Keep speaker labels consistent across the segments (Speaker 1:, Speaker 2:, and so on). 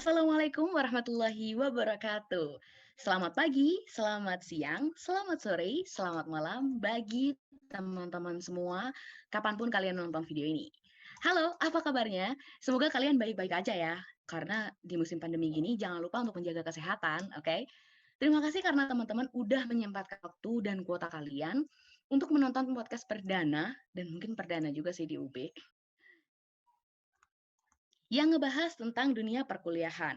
Speaker 1: Assalamualaikum warahmatullahi wabarakatuh. Selamat pagi, selamat siang, selamat sore, selamat malam bagi teman-teman semua, kapanpun kalian nonton video ini. Halo, apa kabarnya? Semoga kalian baik-baik aja ya. Karena di musim pandemi gini, jangan lupa untuk menjaga kesehatan, oke? Terima kasih karena teman-teman udah menyempatkan waktu dan kuota kalian untuk menonton podcast perdana, dan mungkin perdana juga sih di UB, yang ngebahas tentang dunia perkuliahan.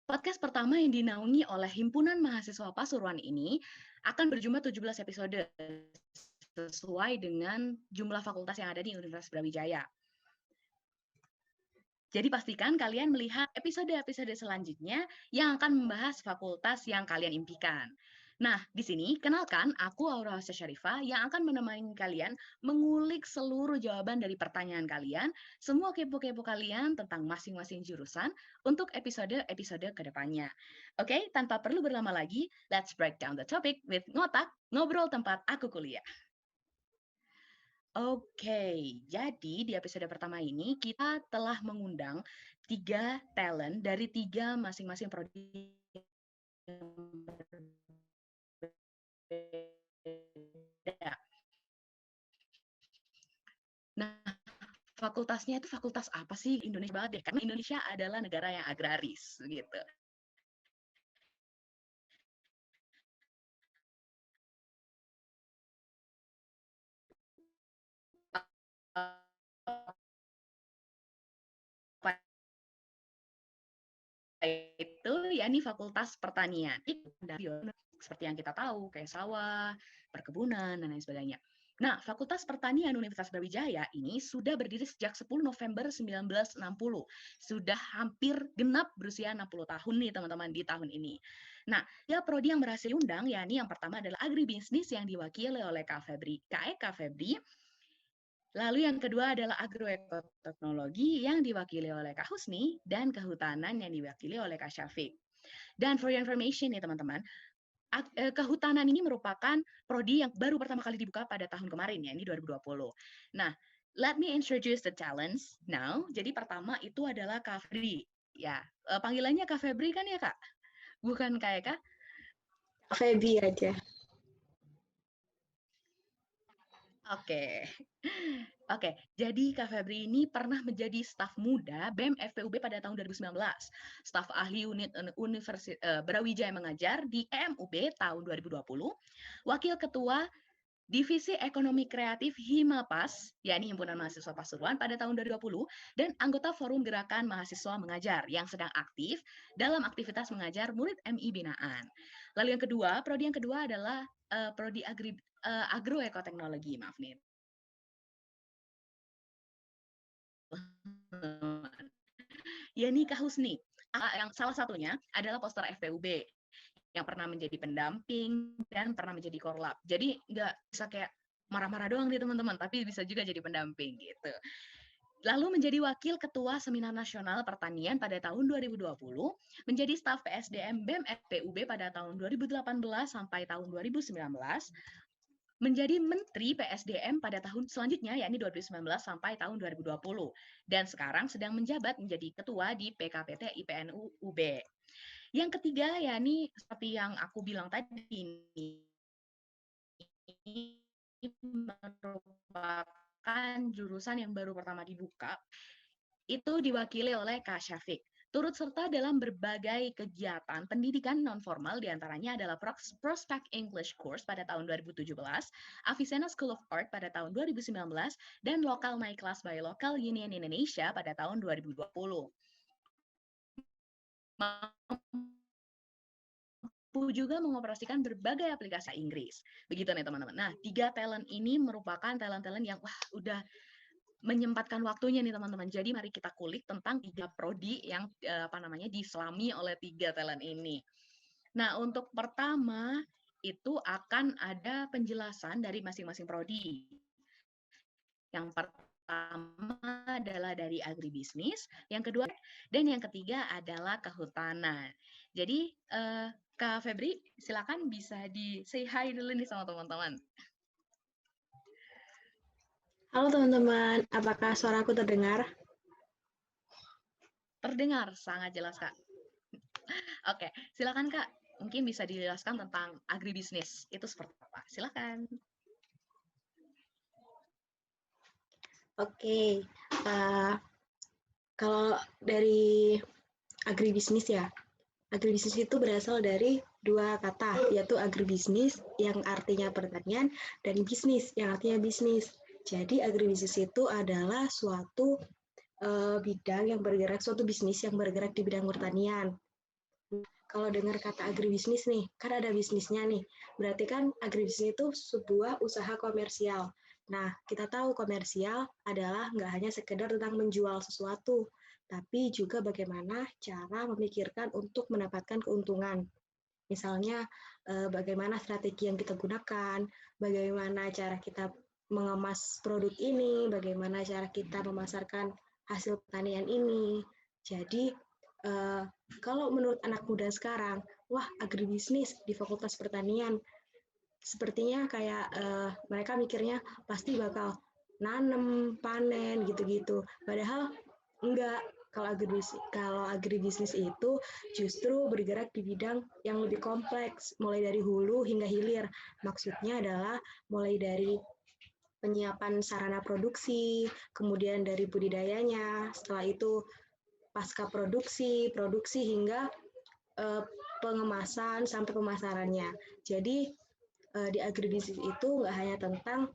Speaker 1: Podcast pertama yang dinaungi oleh Himpunan Mahasiswa Pasuruan ini akan berjumlah 17 episode sesuai dengan jumlah fakultas yang ada di Universitas Brawijaya. Jadi pastikan kalian melihat episode-episode selanjutnya yang akan membahas fakultas yang kalian impikan. Nah, di sini kenalkan aku Aura Syarifah yang akan menemani kalian mengulik seluruh jawaban dari pertanyaan kalian, semua kepo-kepo kalian tentang masing-masing jurusan untuk episode-episode kedepannya. Oke, tanpa perlu berlama lagi, let's break down the topic with Ngotak, ngobrol tempat aku kuliah. Oke, jadi di episode pertama ini kita telah mengundang 3 talent dari 3 masing-masing prodi yang berbeda. Nah, fakultasnya itu fakultas apa sih? Indonesia banget deh, karena Indonesia adalah negara yang agraris, gitu. Apa itu? Yakni Fakultas Pertanian. Itu dari seperti yang kita tahu, kayak sawah, perkebunan, dan lain sebagainya. Nah, Fakultas Pertanian Universitas Brawijaya ini sudah berdiri sejak 10 November 1960. Sudah hampir genap berusia 60 tahun nih teman-teman di tahun ini. Nah, ya prodi yang berhasil diundang, yakni yang pertama adalah agribisnis yang diwakili oleh Kak Febri. Kak Febri. Lalu yang kedua adalah agroekoteknologi yang diwakili oleh Kak Husni dan kehutanan yang diwakili oleh Kak Syafiq. Dan for your information ya teman-teman, kehutanan ini merupakan prodi yang baru pertama kali dibuka pada tahun kemarin ya, ini 2020. Nah, let me introduce the talents now. Jadi pertama itu adalah Kak Febri. Ya, panggilannya Kak Febri kan ya Kak? Bukan Kak Eka?
Speaker 2: Feby aja.
Speaker 1: Oke. Oke, jadi Kak Febri ini pernah menjadi staf muda BEM FPUB pada tahun 2019. Staf ahli unit Brawijaya Mengajar di EMUB tahun 2020. Wakil ketua Divisi Ekonomi Kreatif Himapas, yakni Himpunan Mahasiswa Pasuruan pada tahun 2020, dan anggota Forum Gerakan Mahasiswa Mengajar yang sedang aktif dalam aktivitas mengajar murid MI binaan. Lalu yang kedua, prodi yang kedua adalah prodi agroekoteknologi, maaf nih. Yani Kak Husni, yang salah satunya adalah poster FPUB yang pernah menjadi pendamping dan pernah menjadi korlap. Jadi nggak bisa kayak marah-marah doang nih teman-teman, tapi bisa juga jadi pendamping gitu. Lalu menjadi wakil ketua Seminar Nasional Pertanian pada tahun 2020, menjadi staf PSDM BEM FPUB pada tahun 2018 sampai tahun 2019, menjadi Menteri PSDM pada tahun selanjutnya, yakni 2019 sampai tahun 2020. Dan sekarang sedang menjabat menjadi ketua di PKPT IPNU UB. Yang ketiga, yakni seperti yang aku bilang tadi, ini merupakan jurusan yang baru pertama dibuka, itu diwakili oleh Kak Syafiq. Turut serta dalam berbagai kegiatan pendidikan non-formal, diantaranya adalah Prospect English Course pada tahun 2017, Avicenna School of Art pada tahun 2019, dan Local My Class by Local Union Indonesia pada tahun 2020. Mampu juga mengoperasikan berbagai aplikasi Inggris. Begitu nih teman-teman. Nah, 3 talent ini merupakan talent-talent yang udah menyempatkan waktunya nih teman-teman. Jadi mari kita kulik tentang 3 prodi yang diselami oleh 3 talent ini. Nah, untuk pertama itu akan ada penjelasan dari masing-masing prodi. Yang pertama adalah dari agribisnis, yang kedua dan yang ketiga adalah kehutanan. Jadi Kak Febri, silakan bisa di say hi dulu nih sama teman-teman.
Speaker 2: Halo teman-teman, apakah suaraku terdengar?
Speaker 1: Terdengar sangat jelas, Kak. Oke, silakan Kak. Mungkin bisa dijelaskan tentang agribisnis. Itu seperti apa? Silakan.
Speaker 2: Oke, kalau dari agribisnis ya, agribisnis itu berasal dari dua kata, yaitu agribisnis yang artinya pertanian dan bisnis yang artinya bisnis. Jadi agribisnis itu adalah suatu bidang yang bergerak, suatu bisnis yang bergerak di bidang pertanian. Kalau dengar kata agribisnis nih, kan ada bisnisnya nih. Berarti kan agribisnis itu sebuah usaha komersial. Nah, kita tahu komersial adalah nggak hanya sekedar tentang menjual sesuatu, tapi juga bagaimana cara memikirkan untuk mendapatkan keuntungan. Misalnya, bagaimana strategi yang kita gunakan, bagaimana cara kita mengemas produk ini, bagaimana cara kita memasarkan hasil pertanian ini. Jadi, kalau menurut anak muda sekarang, wah agribisnis di Fakultas Pertanian, sepertinya kayak mereka mikirnya pasti bakal nanem, panen gitu-gitu. Padahal enggak. Kalau agribisnis itu justru bergerak di bidang yang lebih kompleks, mulai dari hulu hingga hilir. Maksudnya adalah mulai dari penyiapan sarana produksi, kemudian dari budidayanya, setelah itu pasca produksi, produksi hingga pengemasan sampai pemasarannya. Jadi di agribisnis itu nggak hanya tentang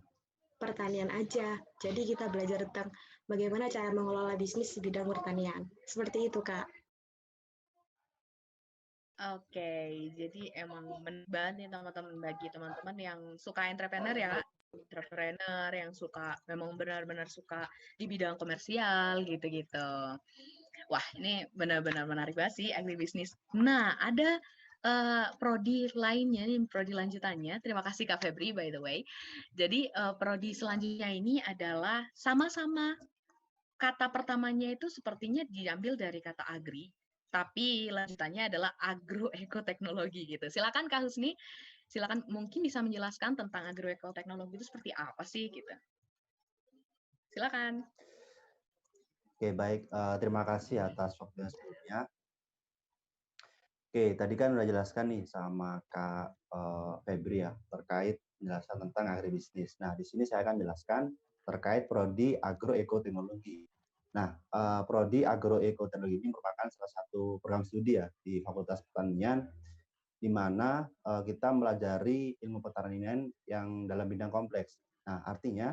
Speaker 2: pertanian aja. Jadi kita belajar tentang bagaimana cara mengelola bisnis di bidang pertanian. Seperti itu, Kak.
Speaker 1: Oke, jadi emang menarik banget nih teman-teman bagi teman-teman yang suka entrepreneur ya, Kak. Entrepreneur yang suka memang benar-benar suka di bidang komersial gitu-gitu. Wah, ini benar-benar menarik banget sih agribisnis. Nah, ada prodi lainnya nih, prodi lanjutannya. Terima kasih Kak Febri by the way. Jadi prodi selanjutnya ini adalah sama-sama kata pertamanya itu sepertinya diambil dari kata agri, tapi lanjutannya adalah agroekoteknologi gitu. Silakan Kak Husni, silakan mungkin bisa menjelaskan tentang agroekoteknologi itu seperti apa sih gitu. Silakan.
Speaker 3: Oke, baik. Terima kasih atas waktunya sebelumnya. Oke, tadi kan udah jelaskan nih sama Kak Febri ya, terkait menjelaskan tentang agribisnis. Nah, di sini saya akan jelaskan terkait prodi agroekoteknologi. Nah, prodi agroekoteknologi ini merupakan salah satu program studi ya di Fakultas Pertanian, di mana kita melajari ilmu pertanian yang dalam bidang kompleks. Nah, artinya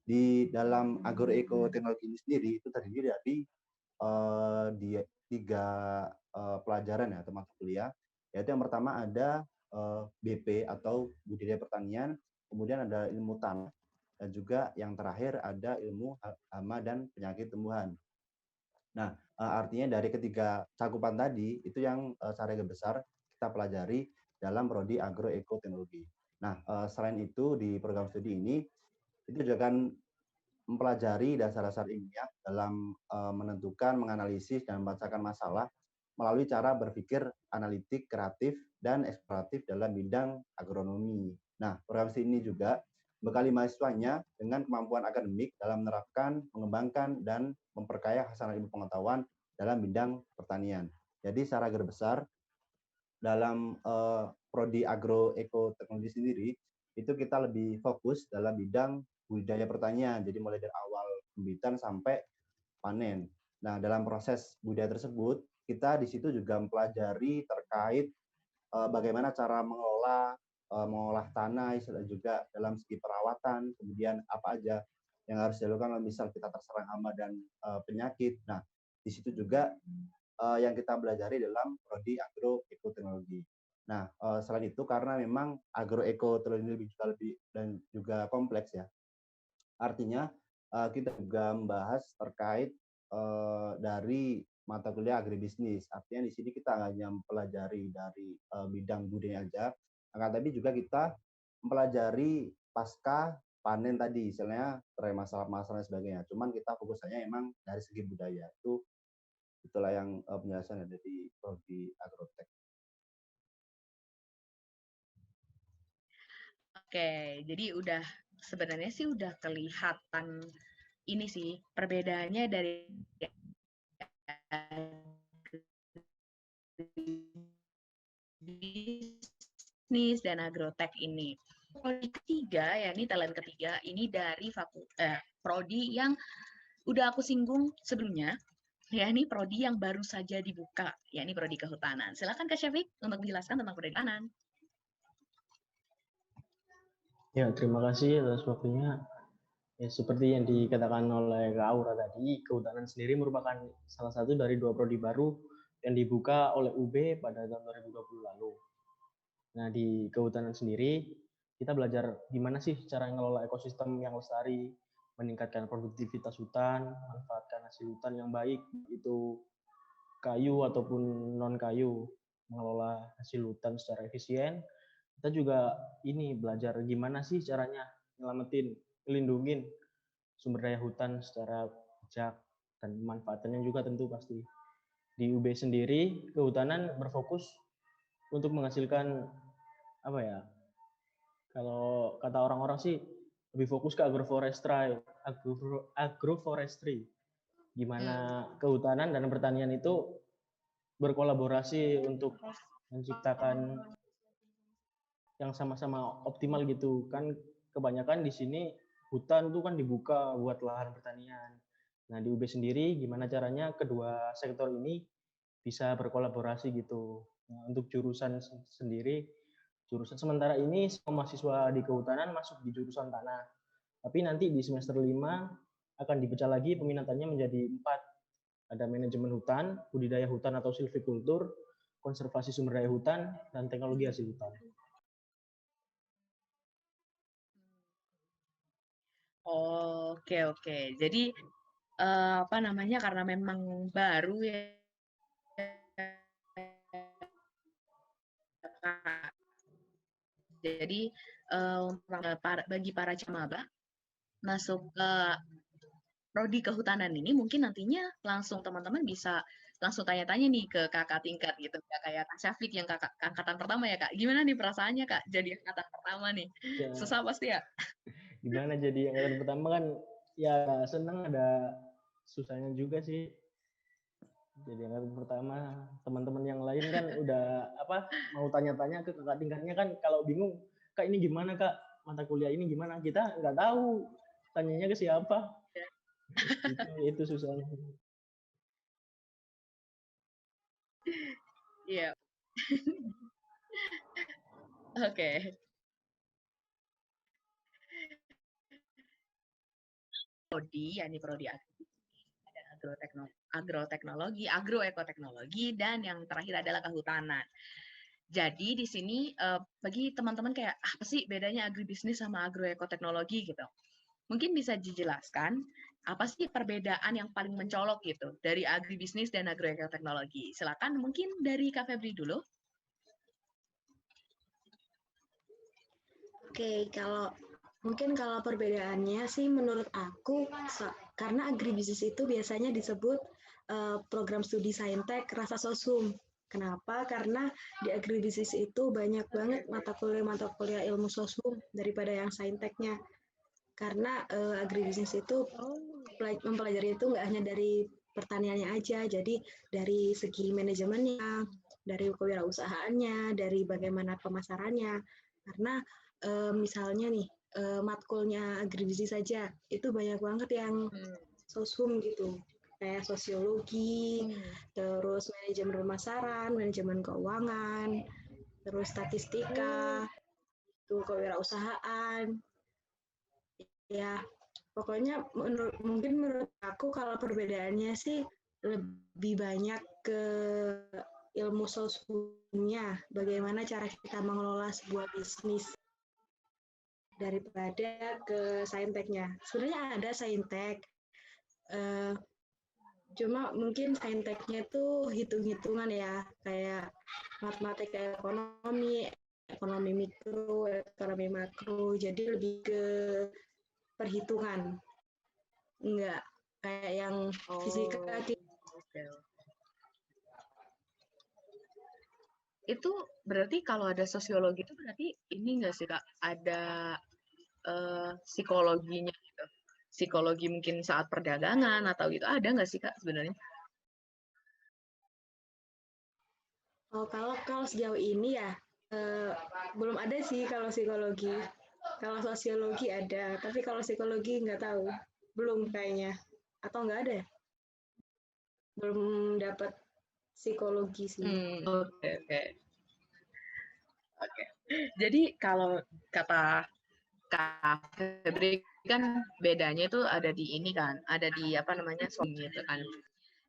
Speaker 3: di dalam agroekoteknologi ini sendiri itu terdiri dari di 3 pelajaran ya, atau mata kuliah, yaitu yang pertama ada BP atau budidaya pertanian, kemudian ada ilmu tanah, dan juga yang terakhir ada ilmu hama dan penyakit tumbuhan. Nah, artinya dari ketiga cakupan tadi itu yang secara besar kita pelajari dalam prodi agroekoteknologi. Nah, selain itu di program studi ini itu juga akan mempelajari dasar-dasar ilmiah dalam menentukan, menganalisis, dan membacakan masalah melalui cara berpikir analitik, kreatif, dan eksploratif dalam bidang agronomi. Nah, program studi ini juga bekali mahasiswanya dengan kemampuan akademik dalam menerapkan, mengembangkan, dan memperkaya hasanah ilmu pengetahuan dalam bidang pertanian. Jadi secara garis besar, dalam prodi agroekoteknologi sendiri, itu kita lebih fokus dalam bidang budidaya pertanian. Jadi mulai dari awal pembibitan sampai panen. Nah, dalam proses budidaya tersebut, kita di situ juga mempelajari terkait bagaimana cara mengolah tanah, dan juga dalam segi perawatan, kemudian apa aja yang harus dilakukan misal kita terserang hama dan penyakit. Nah, di situ juga yang kita pelajari dalam prodi agroekoteknologi. Nah, selain itu karena memang agroekoteknologi juga lebih dan juga kompleks ya. Artinya kita juga membahas terkait dari mata kuliah agribisnis. Artinya di sini kita hanya mempelajari dari bidang budaya aja, akan tapi juga kita mempelajari pasca panen tadi, misalnya terkait masalah-masalah dan sebagainya. Cuman kita fokusannya emang dari segi budaya. Itulah yang penjelasan dari prodi agrotek.
Speaker 1: Oke, jadi sebenarnya sih udah kelihatan ini sih perbedaannya dari agribisnis dan agrotek ini. Prodi ketiga, ya ini talent ketiga, ini dari prodi yang udah aku singgung sebelumnya, ya ini prodi yang baru saja dibuka, ya ini prodi kehutanan. Silakan Kak Syafiq untuk menjelaskan tentang prodi kehutanan.
Speaker 4: Ya, terima kasih atas waktunya. Ya, seperti yang dikatakan oleh Kak Aura tadi, kehutanan sendiri merupakan salah satu dari 2 prodi baru yang dibuka oleh UB pada tahun 2020 lalu. Nah, di kehutanan sendiri, kita belajar gimana sih cara mengelola ekosistem yang lestari, meningkatkan produktivitas hutan, manfaatkan hasil hutan yang baik, itu kayu ataupun non-kayu, mengelola hasil hutan secara efisien. Kita juga ini belajar gimana sih caranya nyelamatin, melindungi sumber daya hutan secara bijak dan manfaatannya juga tentu pasti. Di UB sendiri, kehutanan berfokus untuk menghasilkan apa ya? Kalau kata orang-orang sih lebih fokus ke agroforestry. Gimana kehutanan dan pertanian itu berkolaborasi untuk menciptakan yang sama-sama optimal gitu. Kan kebanyakan di sini hutan tuh kan dibuka buat lahan pertanian. Nah, di UB sendiri gimana caranya kedua sektor ini bisa berkolaborasi gitu. Nah, untuk jurusan sendiri, jurusan sementara ini semua mahasiswa di kehutanan masuk di jurusan tanah. Tapi nanti di semester 5 akan dipecah lagi peminatannya menjadi 4. Ada manajemen hutan, budidaya hutan atau silvikultur, konservasi sumber daya hutan, dan teknologi hasil hutan.
Speaker 1: Oke. Jadi apa namanya, karena memang baru ya Kak. Jadi bagi para camaba masuk ke prodi kehutanan ini mungkin nantinya langsung teman-teman bisa langsung tanya-tanya nih ke kakak tingkat gitu ya, kayak Kak Syafiq yang kakak angkatan pertama ya Kak. Gimana nih perasaannya Kak jadi angkatan pertama nih?
Speaker 4: Ya,
Speaker 1: Susah pasti ya?
Speaker 4: gimana jadi angkatan pertama kan ya seneng, ada susahnya juga sih. Jadi angkatan pertama, teman-teman yang lain kan udah mau tanya-tanya ke kakak tingkatnya kan, kalau bingung, Kak ini gimana Kak, mata kuliah ini gimana, kita nggak tahu, tanyanya ke siapa. itu susahnya.
Speaker 1: Iya. Oke. Prodi, ya ini prodi agroteknologi, agroekoteknologi, dan yang terakhir adalah kehutanan. Jadi di sini bagi teman-teman kayak apa sih bedanya agribisnis sama agroekoteknologi gitu? Mungkin bisa dijelaskan apa sih perbedaan yang paling mencolok gitu dari agribisnis dan agroekoteknologi? Silakan mungkin dari Kak Febri dulu.
Speaker 2: Oke, kalau perbedaannya sih menurut aku, karena agribisnis itu biasanya disebut program studi saintek rasa sosum. Kenapa? Karena di agribisnis itu banyak banget mata kuliah ilmu sosum daripada yang sainteknya. Karena agribisnis itu mempelajari itu nggak hanya dari pertaniannya aja, jadi dari segi manajemennya, dari kewirausahaannya, dari bagaimana pemasarannya. Karena misalnya nih matkulnya agribisnis saja itu banyak banget yang sosum gitu, kayak sosiologi, terus manajemen pemasaran, manajemen keuangan, terus statistika, itu kewirausahaan. Ya, pokoknya mungkin menurut aku kalau perbedaannya sih lebih banyak ke ilmu sosumnya, bagaimana cara kita mengelola sebuah bisnis daripada ke sainteknya. Sebenarnya ada saintek, cuma mungkin sainteknya itu hitung-hitungan ya, kayak matematika ekonomi, ekonomi mikro, ekonomi makro, jadi lebih ke perhitungan, enggak kayak yang fisika.
Speaker 1: Itu berarti kalau ada sosiologi itu berarti ini enggak sih Kak, ada psikologinya gitu? Psikologi mungkin saat perdagangan atau gitu, ada nggak sih Kak sebenarnya?
Speaker 2: Oh, kalau sejauh ini ya Belum ada sih kalau psikologi. Kalau sosiologi ada, tapi kalau psikologi nggak tahu. Belum kayaknya. Atau nggak ada ya? Belum dapat psikologi sih.
Speaker 1: Oke. Jadi kalau kata Kak Febri kan bedanya itu ada di ini kan, ada di apa namanya suami itu kan.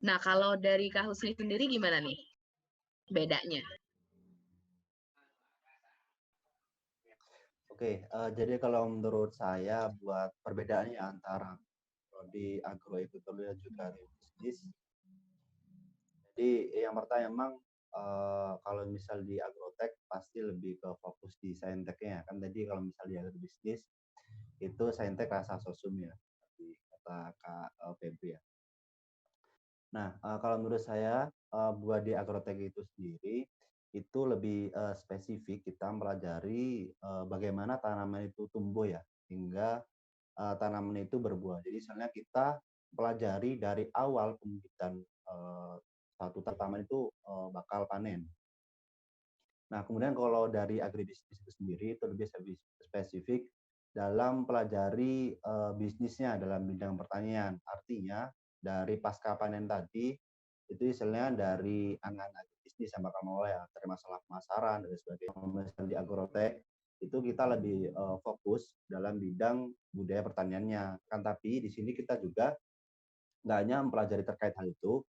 Speaker 1: Nah kalau dari Kak Husni sendiri gimana nih bedanya?
Speaker 3: Oke, jadi kalau menurut saya buat perbedaannya antara prodi agroekologi dan juga agribisnis. Jadi yang pertama emang kalau misal di agrotek pasti lebih ke fokus di sainteknya kan tadi kalau misal di agribisnis itu saintek rasa sosum ya, seperti kata Kak Febri ya. Nah, kalau menurut saya buat di agrotek itu sendiri itu lebih spesifik kita mempelajari bagaimana tanaman itu tumbuh ya hingga tanaman itu berbuah. Jadi misalnya kita pelajari dari awal pembibitan satu tanaman itu bakal panen. Nah, kemudian kalau dari agribisnis itu sendiri itu lebih spesifik dalam pelajari bisnisnya dalam bidang pertanian. Artinya dari pasca panen tadi itu istilahnya dari anak-anak bisnis yang bakal mulai ya, dari masalah pemasaran dan sebagainya. Misalnya di agrotek itu kita lebih fokus dalam bidang budaya pertaniannya. Kan tapi di sini kita juga nggak hanya mempelajari terkait hal itu,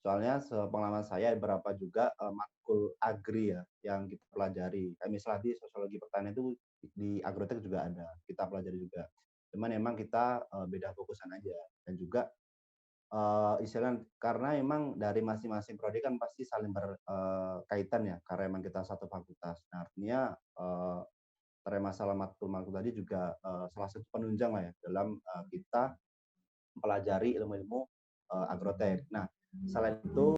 Speaker 3: soalnya sepengalaman saya beberapa juga matkul agri ya yang kita pelajari. Kayak misalnya di sosiologi pertanian itu di agrotek juga ada, kita pelajari juga. Cuman emang kita beda fokusan aja dan juga istilahnya karena emang dari masing-masing prodi kan pasti saling berkaitan ya karena emang kita satu fakultas. Nah, artinya terkait masalah matkul tadi juga salah satu penunjang lah ya dalam kita mempelajari ilmu-ilmu agrotek. Nah, selain itu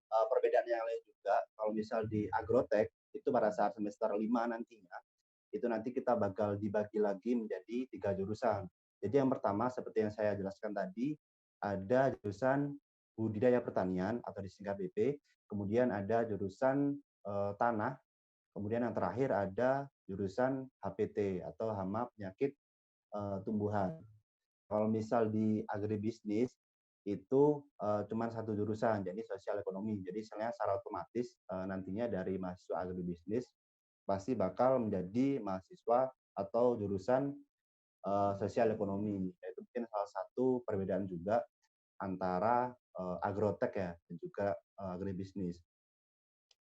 Speaker 3: perbedaan yang lain juga kalau misal di agrotek itu pada saat semester 5 nantinya itu nanti kita bakal dibagi lagi menjadi 3 jurusan. Jadi yang pertama seperti yang saya jelaskan tadi ada jurusan budidaya pertanian atau disingkat BP, kemudian ada jurusan tanah, kemudian yang terakhir ada jurusan HPT atau hama penyakit tumbuhan. Kalau misal di agribisnis itu cuma satu jurusan, jadi sosial ekonomi. Jadi misalnya secara otomatis nantinya dari mahasiswa agribisnis pasti bakal menjadi mahasiswa atau jurusan sosial ekonomi. Itu mungkin salah satu perbedaan juga antara agrotek ya dan juga agribisnis.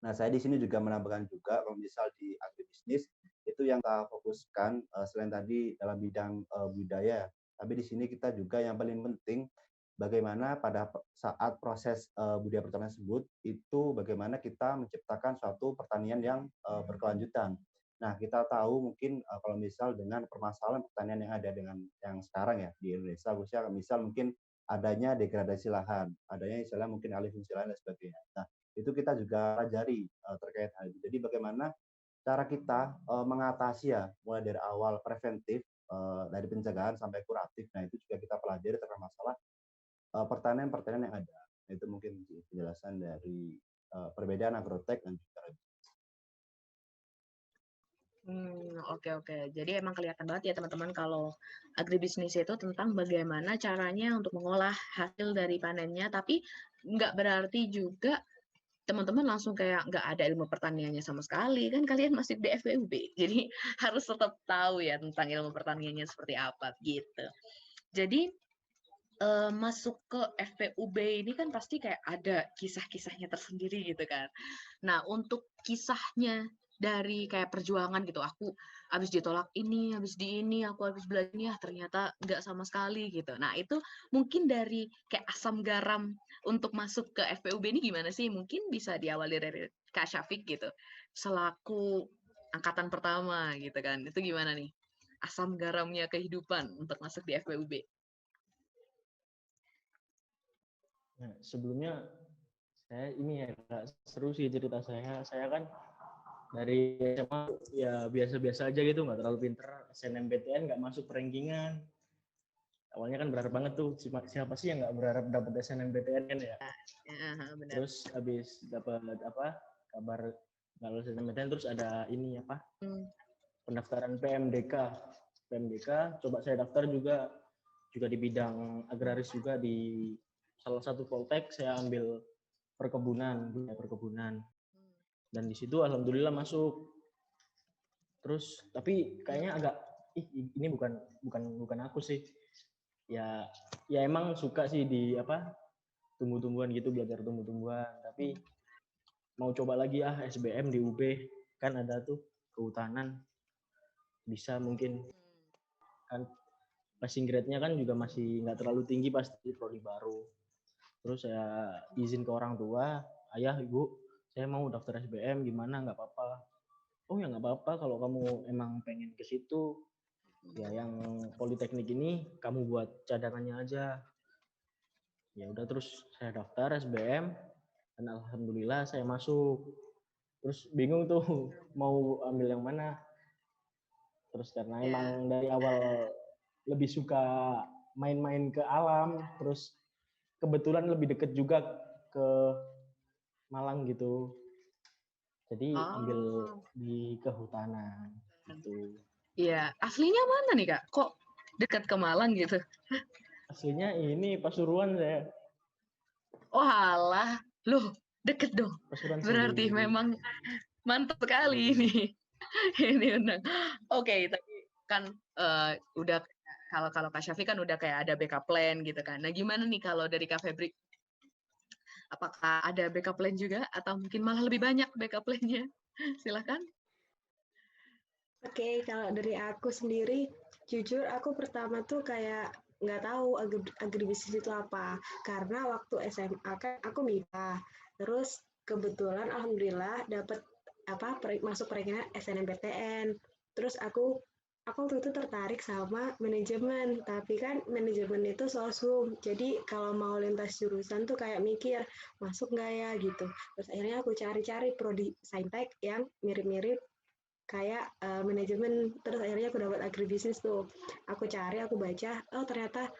Speaker 3: Nah, saya di sini juga menambahkan juga kalau misal di agribisnis itu yang kita fokuskan selain tadi dalam bidang budaya, tapi di sini kita juga yang paling penting bagaimana pada saat proses budaya pertanian tersebut itu bagaimana kita menciptakan suatu pertanian yang berkelanjutan. Nah, kita tahu mungkin kalau misal dengan permasalahan pertanian yang ada dengan yang sekarang ya di Indonesia, khususnya misal mungkin adanya degradasi lahan, adanya istilah mungkin alih fungsi lahan dan sebagainya. Nah, itu kita juga pelajari terkait hal itu. Jadi bagaimana cara kita mengatasi ya mulai dari awal preventif dari pencegahan sampai kuratif. Nah, itu juga kita pelajari terkait masalah pertanian-pertanian yang ada. Nah, itu mungkin penjelasan dari perbedaan agrotek dan juga
Speaker 1: Oke. Jadi emang kelihatan banget ya teman-teman kalau agribisnis itu tentang bagaimana caranya untuk mengolah hasil dari panennya, tapi nggak berarti juga teman-teman langsung kayak nggak ada ilmu pertaniannya sama sekali, kan kalian masih di FPUB. Jadi harus tetap tahu ya tentang ilmu pertaniannya seperti apa gitu. Jadi masuk ke FPUB ini kan pasti kayak ada kisah-kisahnya tersendiri gitu kan. Nah, untuk kisahnya dari kayak perjuangan gitu, aku habis ditolak ini, habis di ini, aku habis belajar ini, ternyata nggak sama sekali gitu. Nah, itu mungkin dari kayak asam garam untuk masuk ke FPUB ini gimana sih? Mungkin bisa diawali dari Kak Syafiq gitu, selaku angkatan pertama gitu kan. Itu gimana nih? Asam garamnya kehidupan untuk masuk di FPUB.
Speaker 4: Nah, sebelumnya saya ini ya Kak, seru sih cerita saya. Saya kan dari SMA ya biasa-biasa aja gitu, nggak terlalu pinter. SNMPTN nggak masuk rankingan. Awalnya kan berharap banget tuh, siapa sih yang nggak berharap dapat SNMPTN kan ya.
Speaker 1: Benar.
Speaker 4: Terus habis dapat kabar nggak lulus SNMPTN. Terus ada ini apa, pendaftaran PMDK. Coba saya daftar juga di bidang agraris juga, di salah satu Poltek saya ambil perkebunan, dan di situ alhamdulillah masuk. Terus tapi kayaknya agak ini bukan aku sih, ya emang suka sih di apa, tumbuh-tumbuhan gitu, belajar tumbuh-tumbuhan, tapi mau coba lagi SBM di UB, kan ada tuh kehutanan, bisa mungkin kan passing grade-nya kan juga masih nggak terlalu tinggi pasti prodi baru. Terus saya izin ke orang tua, ayah, ibu, saya mau daftar SBM, gimana, nggak apa-apa. Oh ya nggak apa-apa, kalau kamu emang pengen ke situ, ya yang politeknik ini kamu buat cadangannya aja. Ya udah, terus saya daftar SBM, dan alhamdulillah saya masuk. Terus bingung tuh mau ambil yang mana. Terus karena emang dari awal lebih suka main-main ke alam, terus kebetulan lebih deket juga ke Malang gitu. Jadi ambil di kehutanan gitu.
Speaker 1: Iya, aslinya mana nih Kak? Kok dekat ke Malang gitu?
Speaker 4: Aslinya ini Pasuruan saya.
Speaker 1: Oh alah, loh deket dong.
Speaker 4: Pasuruan
Speaker 1: Berarti
Speaker 4: sendiri.
Speaker 1: memang mantap sekali ini. Ini benar. Oke, tapi kan udah kalau Kak Syafi kan udah kayak ada backup plan gitu kan. Nah gimana nih kalau dari Kak Febri? Apakah ada backup plan juga atau mungkin malah lebih banyak backup plan-nya? Silakan.
Speaker 2: Oke, kalau dari aku sendiri, jujur aku pertama tuh kayak nggak tahu agribisnis itu apa. Karena waktu SMA kan aku MIPA, terus kebetulan alhamdulillah dapat masuk perenginan SNMPTN. Terus aku waktu itu tertarik sama manajemen, tapi kan manajemen itu sosum. Jadi kalau mau lintas jurusan tuh kayak mikir masuk nggak ya gitu. Terus akhirnya aku cari-cari prodi saintek yang mirip-mirip kayak manajemen. Terus akhirnya aku dapat agribisnis tuh, aku cari, aku baca, oh ternyata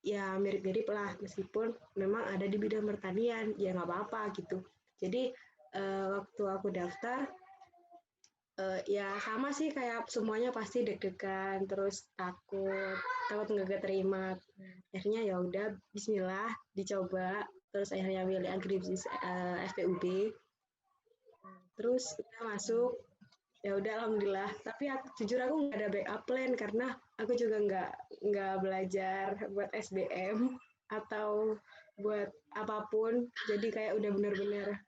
Speaker 2: ya mirip-mirip lah, meskipun memang ada di bidang pertanian, ya nggak apa-apa gitu. Jadi waktu aku daftar ya sama sih, kayak semuanya pasti deg-degan, terus takut nggak keterima. Akhirnya ya udah Bismillah dicoba, terus akhirnya milih agribisnis FPUB, terus udah masuk. Ya udah alhamdulillah, tapi jujur aku nggak ada backup plan karena aku juga nggak belajar buat SBM atau buat apapun, jadi kayak udah bener-bener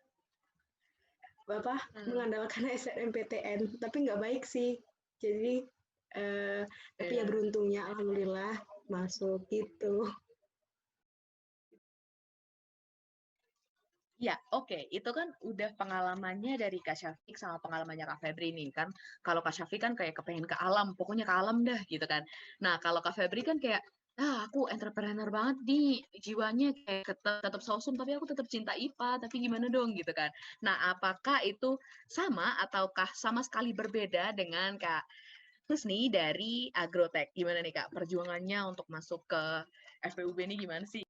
Speaker 2: mengandalkan SNMPTN, tapi nggak baik sih. Jadi tapi ya beruntungnya alhamdulillah masuk gitu.
Speaker 1: Ya, oke. Itu kan udah pengalamannya dari Kak Syafiq sama pengalamannya Kak Febri nih kan. Kalau Kak Syafiq kan kayak kepengen ke alam, pokoknya ke alam dah gitu kan. Nah, kalau Kak Febri kan kayak, aku entrepreneur banget nih, jiwanya kayak tetap sosum, tapi aku tetap cinta IPA, tapi gimana dong gitu kan. Nah, apakah itu sama ataukah sama sekali berbeda dengan Kak Husni dari Agrotech? Gimana nih Kak, perjuangannya untuk masuk ke FPUB ini gimana sih?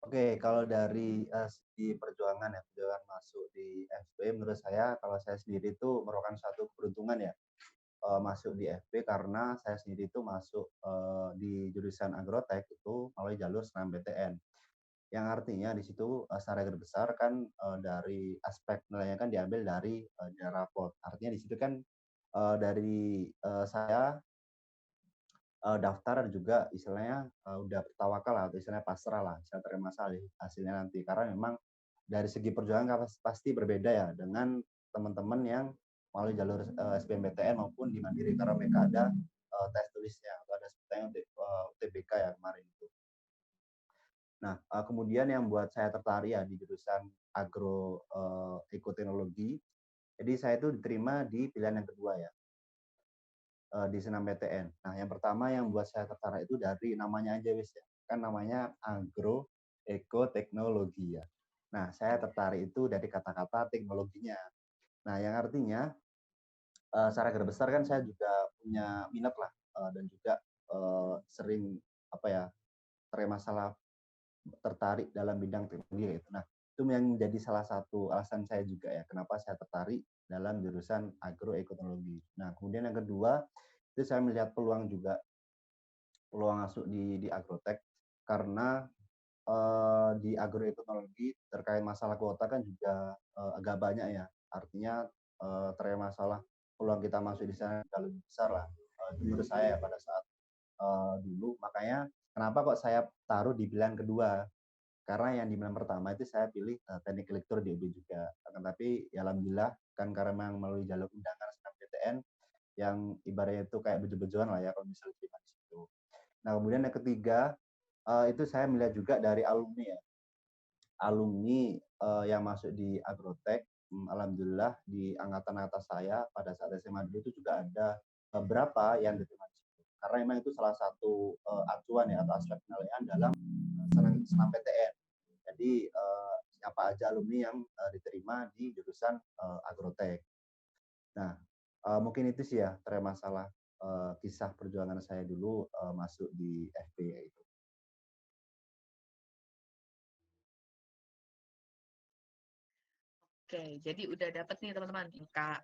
Speaker 3: Oke, kalau dari segi perjuangan masuk di FB, menurut saya, kalau saya sendiri itu merupakan suatu keberuntungan ya, masuk di FB, karena saya sendiri itu masuk di jurusan Agrotech itu melalui jalur SNMPTN. Yang artinya di situ secara garis besar kan dari aspek nilainya kan diambil dari nilai raport. Artinya di situ kan dari saya daftar juga istilahnya udah bertawakal lah, atau istilahnya pasrah lah, saya terima hasilnya nanti. Karena memang dari segi perjuangan pasti berbeda ya dengan teman-teman yang melalui jalur SBMPTN maupun di Mandiri, karena mereka ada tes tulisnya atau ada sebutnya UTBK ya kemarin itu. Nah, kemudian yang buat saya tertarik ya di jurusan agro ekoteknologi, jadi saya itu diterima di pilihan yang kedua ya, di SNMPTN. Nah, yang pertama yang buat saya tertarik itu dari namanya aja wis ya. Kan namanya agro ekoteknologi ya. Nah, saya tertarik itu dari kata-kata teknologinya. Nah, yang artinya secara garis besar kan saya juga punya minat lah dan juga sering tertarik dalam bidang teknologi gitu. Nah, Itu yang menjadi salah satu alasan saya juga ya, kenapa saya tertarik dalam jurusan agroekoteknologi. Nah, kemudian yang kedua, itu saya melihat peluang juga, peluang masuk di agrotek, karena di agroekoteknologi terkait masalah kuota kan juga agak banyak ya. Artinya terkait masalah peluang kita masuk di sana jauh lebih besar lah, menurut saya ya pada saat dulu. Makanya kenapa kok saya taruh di pilihan kedua? Karena yang di pilihan pertama itu saya pilih teknik elektro di UB juga. Akan tapi ya alhamdulillah kan karena memang melalui jalur undangan SNMPTN yang ibaratnya itu kayak bejo-bejoan lah ya kalau misalnya terima di situ. Nah, kemudian yang ketiga itu saya melihat juga dari alumni ya. Alumni yang masuk di agrotek, alhamdulillah di angkatan atas saya pada saat SMA dulu itu juga ada beberapa yang diterima di situ. Karena memang itu salah satu acuan ya atau aspek penilaian dalam senam PTN. Jadi siapa aja alumni yang diterima di jurusan agrotek. Nah, mungkin itu sih ya terkait masalah kisah perjuangan saya dulu masuk di FP itu.
Speaker 1: Oke, jadi udah dapet nih teman-teman, Kak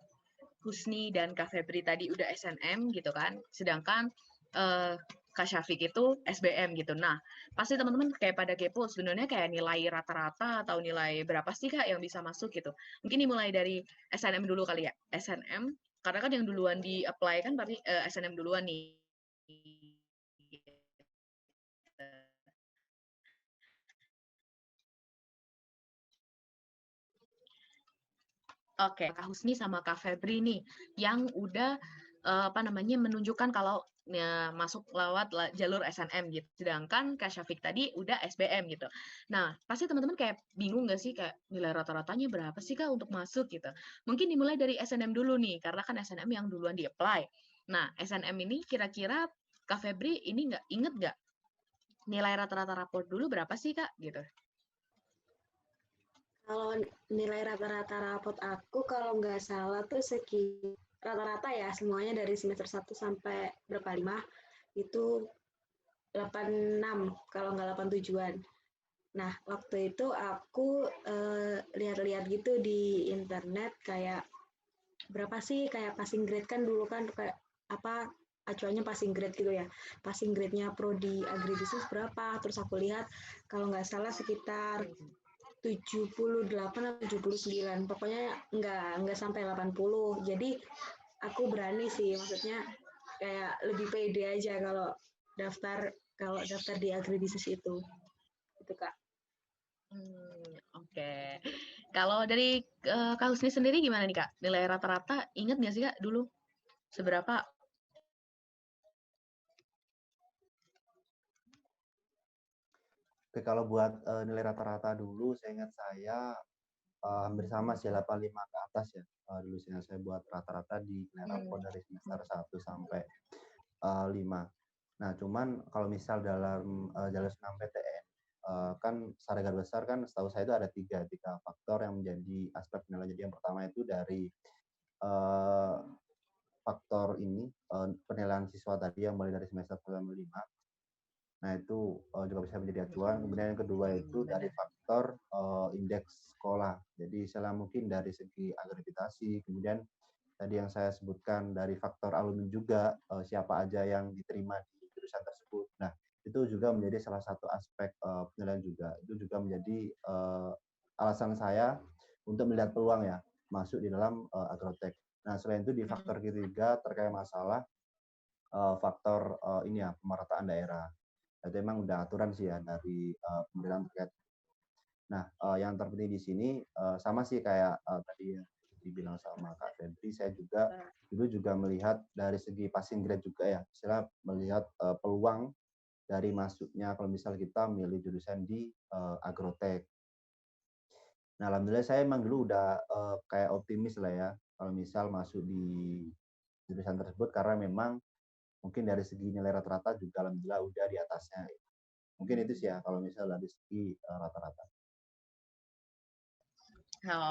Speaker 1: Husni dan Kak Febri tadi udah SNM gitu kan, sedangkan Kak Syafiq itu SBM gitu. Nah, pasti teman-teman kayak pada kepo sebenarnya kayak nilai rata-rata atau nilai berapa sih Kak yang bisa masuk gitu. Mungkin dimulai dari SNM dulu kali ya. SNM, karena kan yang duluan di-apply kan berarti SNM duluan nih. Oke, Kak Husni sama Kak Febri nih yang udah menunjukkan kalau ya, masuk lewat jalur SNM gitu. Sedangkan Kak Syafiq tadi udah SBM gitu. Nah, pasti teman-teman kayak bingung nggak sih kayak nilai rata-ratanya berapa sih Kak untuk masuk gitu. Mungkin dimulai dari SNM dulu nih, karena kan SNM yang duluan di-apply. Nah, SNM ini kira-kira Kak Febri ini inget nggak nilai rata-rata rapor dulu berapa sih Kak gitu?
Speaker 2: Kalau nilai rata-rata rapot aku kalau nggak salah tuh rata-rata ya semuanya dari semester 1 sampai berapa 5 itu 86 kalau nggak 87-an. Nah, waktu itu aku lihat-lihat gitu di internet kayak berapa sih kayak passing grade kan dulu kan kayak apa acuannya passing grade gitu ya. Passing grade-nya prodi agribisnis berapa? Terus aku lihat kalau nggak salah sekitar 78 atau 79. Pokoknya nggak sampai 80. Jadi aku berani sih, maksudnya kayak lebih pede aja kalau daftar di agribisnis itu. Itu Kak.
Speaker 1: Oke. Kalau dari Kak Husni sendiri gimana nih Kak? Nilai rata-rata inget nggak sih Kak dulu? Seberapa?
Speaker 3: Oke, kalau buat nilai rata-rata dulu, saya ingat saya hampir sama sih 85 ke atas ya. Dulu saya buat rata-rata di nilai rapor dari semester 1 sampai 5. Nah, cuman kalau misal dalam jalur senam PTN, kan secara garis besar kan setahu saya itu ada tiga faktor yang menjadi aspek penilaian. Jadi yang pertama itu dari faktor ini penilaian siswa tadi yang mulai dari semester 1 sampai 5. Nah, itu juga bisa menjadi acuan. Kemudian yang kedua itu dari faktor indeks sekolah. Jadi misalnya mungkin dari segi akreditasi, kemudian tadi yang saya sebutkan dari faktor alumni juga, siapa aja yang diterima di jurusan tersebut. Nah, itu juga menjadi salah satu aspek penilaian juga. Itu juga menjadi alasan saya untuk melihat peluang ya masuk di dalam agrotek. Nah, selain itu di faktor ketiga terkait masalah faktor ini ya pemerataan daerah. Itu memang udah aturan sih ya dari pemerintahan terkait. Nah, yang terpenting di sini sama sih kayak tadi yang dibilang sama Kak Febri, saya juga dulu juga melihat dari segi passing grade juga ya, istilah melihat peluang dari masuknya kalau misal kita milih jurusan di agrotek. Nah, alhamdulillah saya emang dulu udah kayak optimis lah ya kalau misal masuk di jurusan tersebut karena memang mungkin dari segi nilai rata-rata juga alhamdulillah udah di atasnya. Mungkin itu sih ya kalau misal dari segi rata-rata.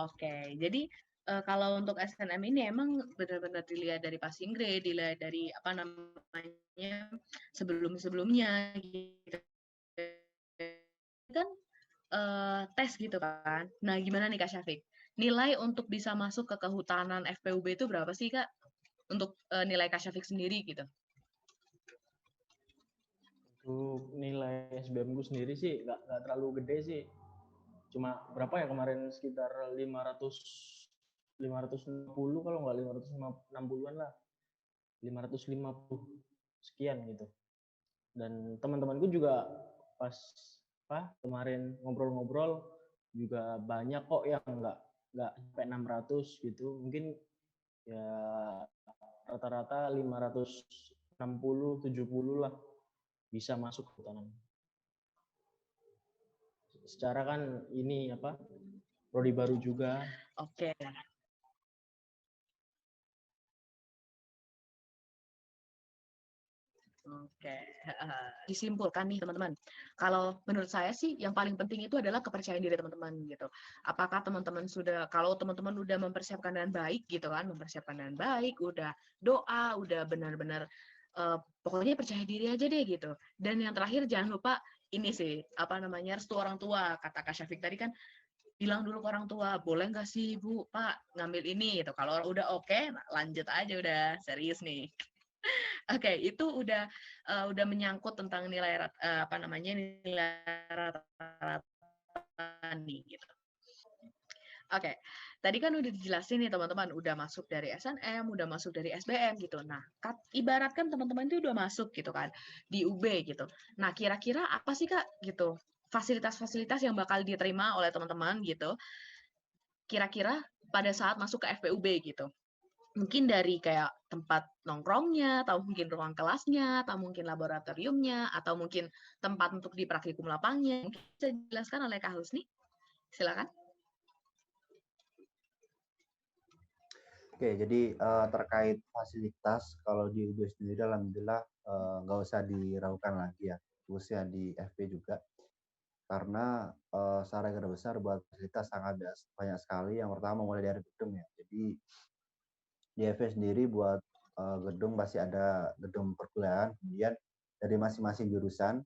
Speaker 1: Oke. Jadi kalau untuk SNM ini emang benar-benar dilihat dari passing grade, dilihat dari apa namanya sebelum-sebelumnya gitu kan tes gitu kan. Nah, gimana nih Kak Syafiq? Nilai untuk bisa masuk ke kehutanan FPUB itu berapa sih Kak? Untuk nilai Kak Syafiq sendiri gitu.
Speaker 4: Untuk nilai SBM ku sendiri sih nggak terlalu gede sih. Cuma berapa ya kemarin, sekitar 560 kalau nggak 560-an lah. 550 sekian gitu. Dan teman-temanku juga pas kemarin ngobrol-ngobrol juga banyak kok yang nggak sampai 600 gitu. Mungkin ya rata-rata 560 70 lah bisa masuk kehutanan. Secara kan ini prodi baru juga.
Speaker 1: Oke. Oke, disimpulkan nih teman-teman. Kalau menurut saya sih yang paling penting itu adalah kepercayaan diri teman-teman gitu. Apakah teman-teman kalau teman-teman udah mempersiapkan dengan baik gitu kan, mempersiapkan dengan baik, udah doa, udah benar-benar pokoknya percaya diri aja deh gitu. Dan yang terakhir jangan lupa ini sih, restu orang tua. Kata Kak Syafiq tadi kan, bilang dulu ke orang tua, boleh nggak sih Bu, Pak, ngambil ini gitu. Kalau udah oke, lanjut aja udah serius nih. Oke, itu udah menyangkut tentang nilai rata-rata nih gitu. Oke, tadi kan udah dijelasin nih teman-teman, udah masuk dari SNM, udah masuk dari SBM gitu. Nah, ibaratkan teman-teman itu udah masuk gitu kan di UB gitu. Nah, kira-kira apa sih Kak gitu fasilitas-fasilitas yang bakal diterima oleh teman-teman gitu? Kira-kira pada saat masuk ke FPUB gitu. Mungkin dari kayak tempat nongkrongnya, atau mungkin ruang kelasnya, atau mungkin laboratoriumnya, atau mungkin tempat untuk di praktikum lapangnya. Mungkin bisa dijelaskan oleh Kak Husni? Silakan.
Speaker 3: Oke, jadi terkait fasilitas, kalau di UB sendiri alhamdulillah nggak usah diragukan lagi ya, khususnya di FP juga. Karena secara garis besar buat fasilitas sangat banyak sekali. Yang pertama mulai dari gedung ya. Jadi di FP sendiri buat gedung pasti ada gedung perkuliahan, kemudian dari masing-masing jurusan,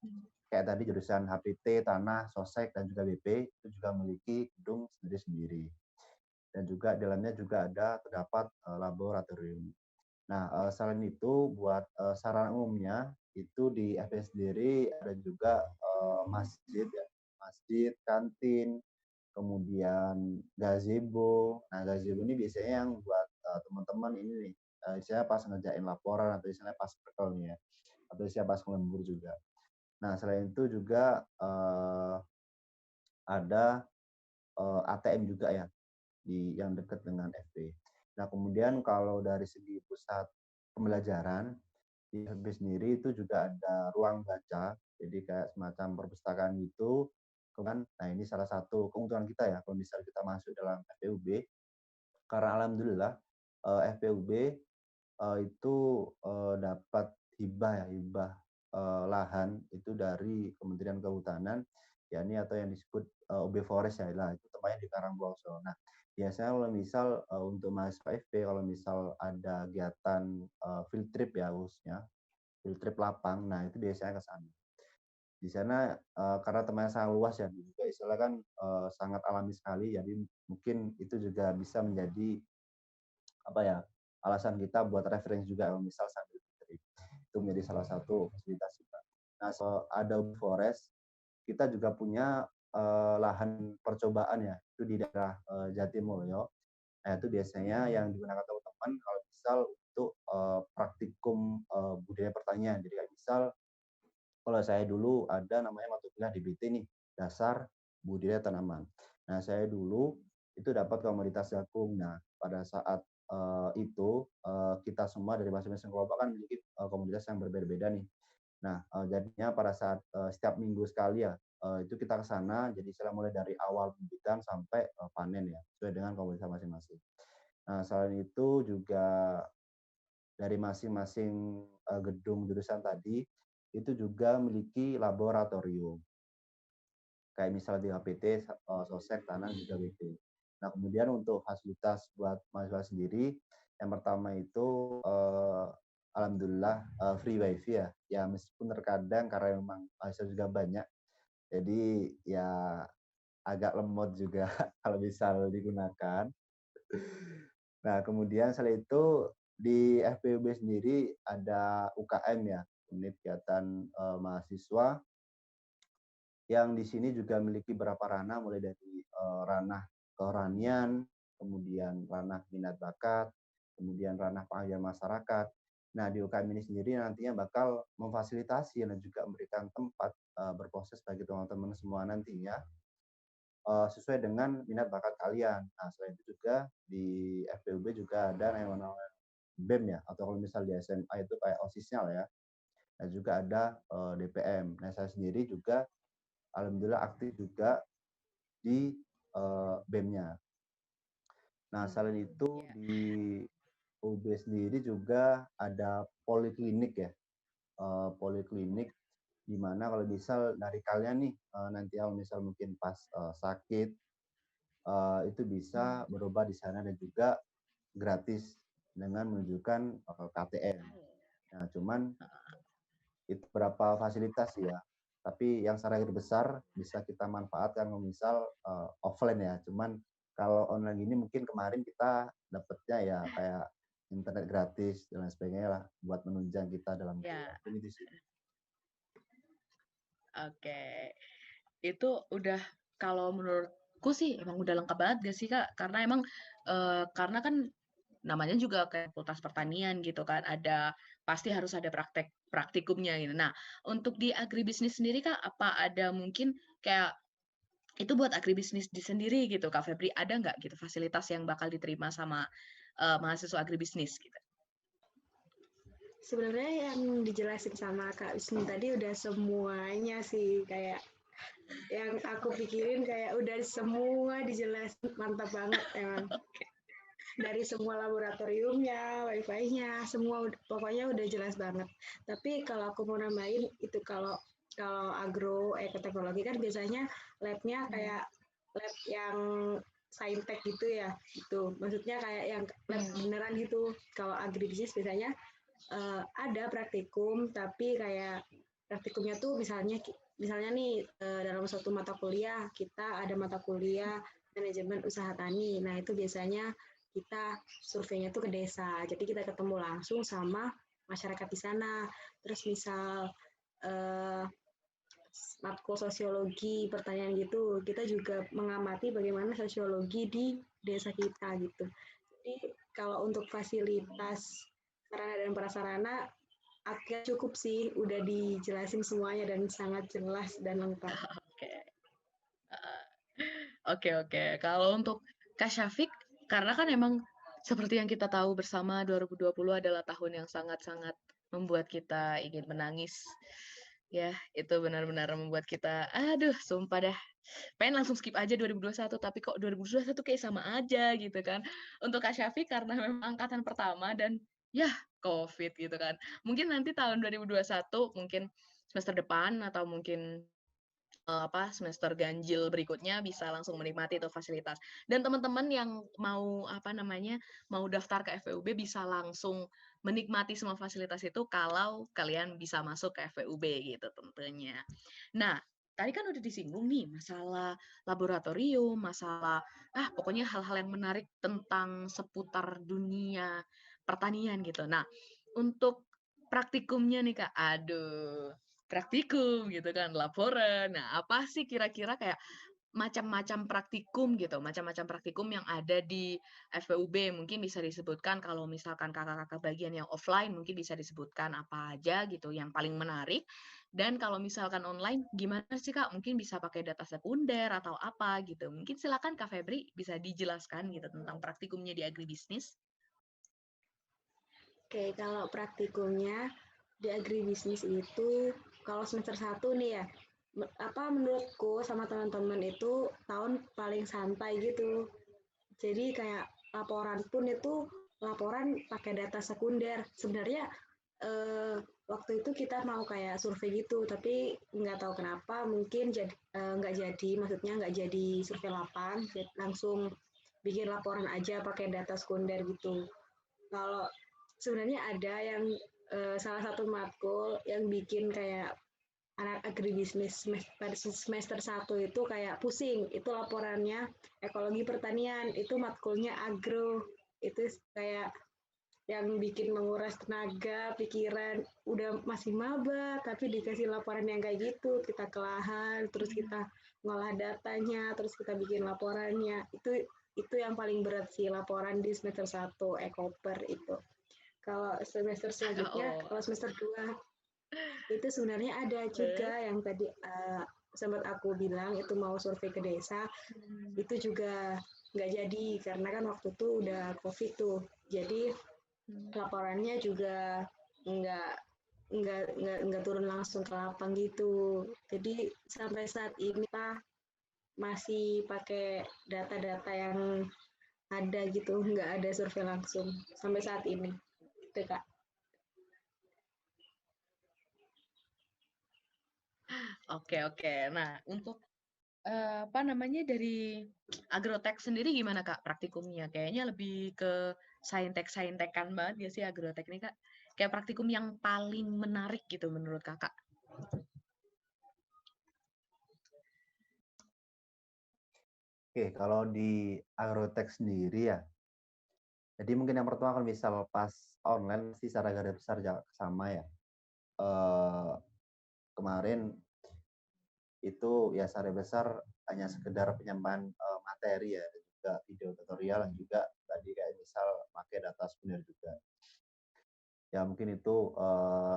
Speaker 3: kayak tadi jurusan HPT, Tanah, Sosek, dan juga BP, itu juga memiliki gedung sendiri-sendiri. Dan juga di dalamnya juga terdapat laboratorium. Nah, selain itu buat sarana umumnya itu di FP sendiri ada juga masjid ya, masjid, kantin, kemudian gazebo. Nah, gazebo ini biasanya yang buat teman-teman ini nih, misalnya pas ngerjain laporan atau misalnya pas perkelnya, atau misalnya pas lembur juga. Nah, selain itu juga ada ATM juga ya yang dekat dengan FP. Nah, kemudian kalau dari segi pusat pembelajaran di FP sendiri itu juga ada ruang baca, jadi kayak semacam perpustakaan gitu. Kemudian, nah ini salah satu keuntungan kita ya kalau misalnya kita masuk dalam FPUB, karena alhamdulillah FPUB itu dapat hibah lahan itu dari Kementerian Kehutanan, yakni atau yang disebut UB Forest ya, lah itu tempatnya di Karangploso. Nah, biasanya kalau misal untuk mahasiswa FP kalau misal ada kegiatan field trip ya khususnya, field trip lapang, nah itu biasanya ke sana. Di sana karena temannya sangat luas ya, juga istilah kan sangat alami sekali, jadi mungkin itu juga bisa menjadi alasan kita buat referensi juga kalau misal sambil trip. Itu menjadi salah satu fasilitas juga. Nah, ada Forest, kita juga punya lahan percobaan ya, itu di daerah Jatimulyo. Nah, itu biasanya yang digunakan teman-teman kalau misal untuk praktikum budidaya pertanian. Jadi kayak misal kalau saya dulu ada namanya mata kuliah DBT nih, dasar budidaya tanaman. Nah, saya dulu itu dapat komoditas jagung. Nah, pada saat itu kita semua dari masing-masing kelompok kan memiliki komoditas yang berbeda-beda nih. Nah, jadinya pada saat setiap minggu sekali ya, itu kita ke sana, jadi saya mulai dari awal pembibitan sampai panen ya, sesuai dengan komoditas masing-masing. Nah, selain itu juga dari masing-masing gedung jurusan tadi, itu juga memiliki laboratorium. Kayak misalnya di HPT, Sosek, Tanah, juga BP. Nah, kemudian untuk fasilitas buat mahasiswa sendiri, yang pertama itu alhamdulillah free wifi ya. Ya meskipun terkadang karena memang mahasiswa juga banyak, jadi ya agak lemot juga kalau misal digunakan. Nah, kemudian selain itu di FPUB sendiri ada UKM ya, unit kegiatan mahasiswa yang di sini juga memiliki beberapa ranah mulai dari ranah kerohanian, kemudian ranah minat bakat, kemudian ranah pengabdian masyarakat. Nah, di UKM ini sendiri nantinya bakal memfasilitasi dan juga memberikan tempat berproses bagi teman-teman semua nantinya sesuai dengan minat bakat kalian. Nah, selain itu juga di FPUB juga ada yang namanya BEM ya, atau kalau misal di SMA itu kayak OSIS-nya lah ya. Dan juga ada DPM. Nah, saya sendiri juga alhamdulillah aktif juga di BEM-nya. Nah, selain itu di UB sendiri juga ada poliklinik ya. Poliklinik di mana kalau misal dari kalian nih nanti kalau misal mungkin pas sakit itu bisa berobat di sana dan juga gratis dengan menunjukkan KTM. Nah, cuman itu berapa fasilitas ya. Tapi yang secara besar bisa kita manfaatkan kalau misal offline ya. Cuman kalau online ini mungkin kemarin kita dapatnya ya kayak internet gratis dan lain sebagainya lah buat menunjang kita dalam kuliah. Itu sih.
Speaker 1: Oke. Itu udah kalau menurutku sih emang udah lengkap banget gak sih Kak? Karena emang karena kan namanya juga kayak fakultas pertanian gitu kan, pasti harus ada praktikumnya gitu. Nah, untuk di agribisnis sendiri Kak, apa ada mungkin kayak itu buat agribisnis sendiri gitu Kak Febri, ada nggak gitu fasilitas yang bakal diterima sama mahasiswa agribisnis gitu?
Speaker 2: Sebenarnya yang dijelasin sama Kak Wisnu tadi udah semuanya sih, kayak yang aku pikirin kayak udah semua dijelasin, mantap banget emang. Dari semua laboratoriumnya, wifi-nya, semua pokoknya udah jelas banget. Tapi kalau aku mau nambahin itu kalau agro ekoteknologi kan biasanya lab-nya kayak lab yang saintek gitu ya, gitu. Maksudnya kayak yang lab beneran gitu. Kalau agribisnis biasanya ada praktikum, tapi kayak praktikumnya tuh misalnya nih dalam suatu mata kuliah kita ada mata kuliah manajemen usaha tani. Nah, itu biasanya kita surveinya tuh ke desa. Jadi kita ketemu langsung sama masyarakat di sana. Terus misal matkul sosiologi pertanyaan gitu, kita juga mengamati bagaimana sosiologi di desa kita gitu. Jadi kalau untuk fasilitas sarana dan prasarana agak cukup sih, udah dijelasin semuanya dan sangat jelas dan lengkap.
Speaker 1: Oke. Kalau untuk Kak Syafiq, karena kan emang seperti yang kita tahu bersama 2020 adalah tahun yang sangat-sangat membuat kita ingin menangis. Ya, itu benar-benar membuat kita, aduh, sumpah dah. Pengen langsung skip aja 2021, tapi kok 2021 kayak sama aja gitu kan. Untuk Kak Syafiq karena memang angkatan pertama dan ya COVID gitu kan. Mungkin nanti tahun 2021, mungkin semester depan atau mungkin semester ganjil berikutnya bisa langsung menikmati itu fasilitas. Dan teman-teman yang mau mau daftar ke FPUB bisa langsung menikmati semua fasilitas itu kalau kalian bisa masuk ke FPUB gitu tentunya. Nah, tadi kan udah disinggung nih masalah laboratorium, masalah pokoknya hal-hal yang menarik tentang seputar dunia pertanian gitu. Nah, untuk praktikumnya nih Kak, aduh, praktikum gitu kan, laporan. Nah, apa sih kira-kira kayak macam-macam praktikum gitu, macam-macam praktikum yang ada di FPUB? Mungkin bisa disebutkan kalau misalkan kakak-kakak bagian yang offline mungkin bisa disebutkan apa aja gitu yang paling menarik. Dan kalau misalkan online gimana sih Kak? Mungkin bisa pakai data sekunder atau apa gitu. Mungkin silakan Kak Febri bisa dijelaskan gitu tentang praktikumnya di agribisnis.
Speaker 2: Oke, kalau praktikumnya di agribisnis itu kalau semester 1 nih ya, menurutku sama teman-teman itu tahun paling santai gitu. Jadi kayak laporan pun itu laporan pakai data sekunder. Sebenarnya waktu itu kita mau kayak survei gitu, tapi nggak tahu kenapa mungkin nggak jadi, maksudnya nggak jadi survei lapang, langsung bikin laporan aja pakai data sekunder gitu. Kalau sebenarnya ada yang salah satu matkul yang bikin kayak anak agribisnis semester 1 itu kayak pusing, itu laporannya ekologi pertanian, itu matkulnya agro, itu kayak yang bikin menguras tenaga, pikiran, udah masih maba, tapi dikasih laporan yang kayak gitu, kita ke lahan, terus kita ngolah datanya, terus kita bikin laporannya, itu yang paling berat sih, laporan di semester 1, ekoper itu. Kalau semester selanjutnya, kalau semester 2, itu sebenarnya ada juga yang tadi sempat aku bilang, itu mau survei ke desa, itu juga nggak jadi, karena kan waktu itu udah COVID tuh, jadi laporannya juga nggak turun langsung ke lapang gitu. Jadi sampai saat ini kita masih pakai data-data yang ada gitu, nggak ada survei langsung sampai saat ini. Gitu, Kak.
Speaker 1: Oke. Nah, untuk apa namanya dari agrotek sendiri gimana Kak praktikumnya? Kayaknya lebih ke saintek-saintekan banget ya sih agrotek ini Kak. Kayak praktikum yang paling menarik gitu menurut Kakak.
Speaker 3: Oke, kalau di agrotek sendiri ya, jadi mungkin yang pertama kalau misal pas online pasti secara garis besar sama ya. Kemarin itu ya secara besar hanya sekedar penyampaian materi ya, dan juga video tutorial dan juga tadi kayak misal pakai data Spooner juga. Ya mungkin itu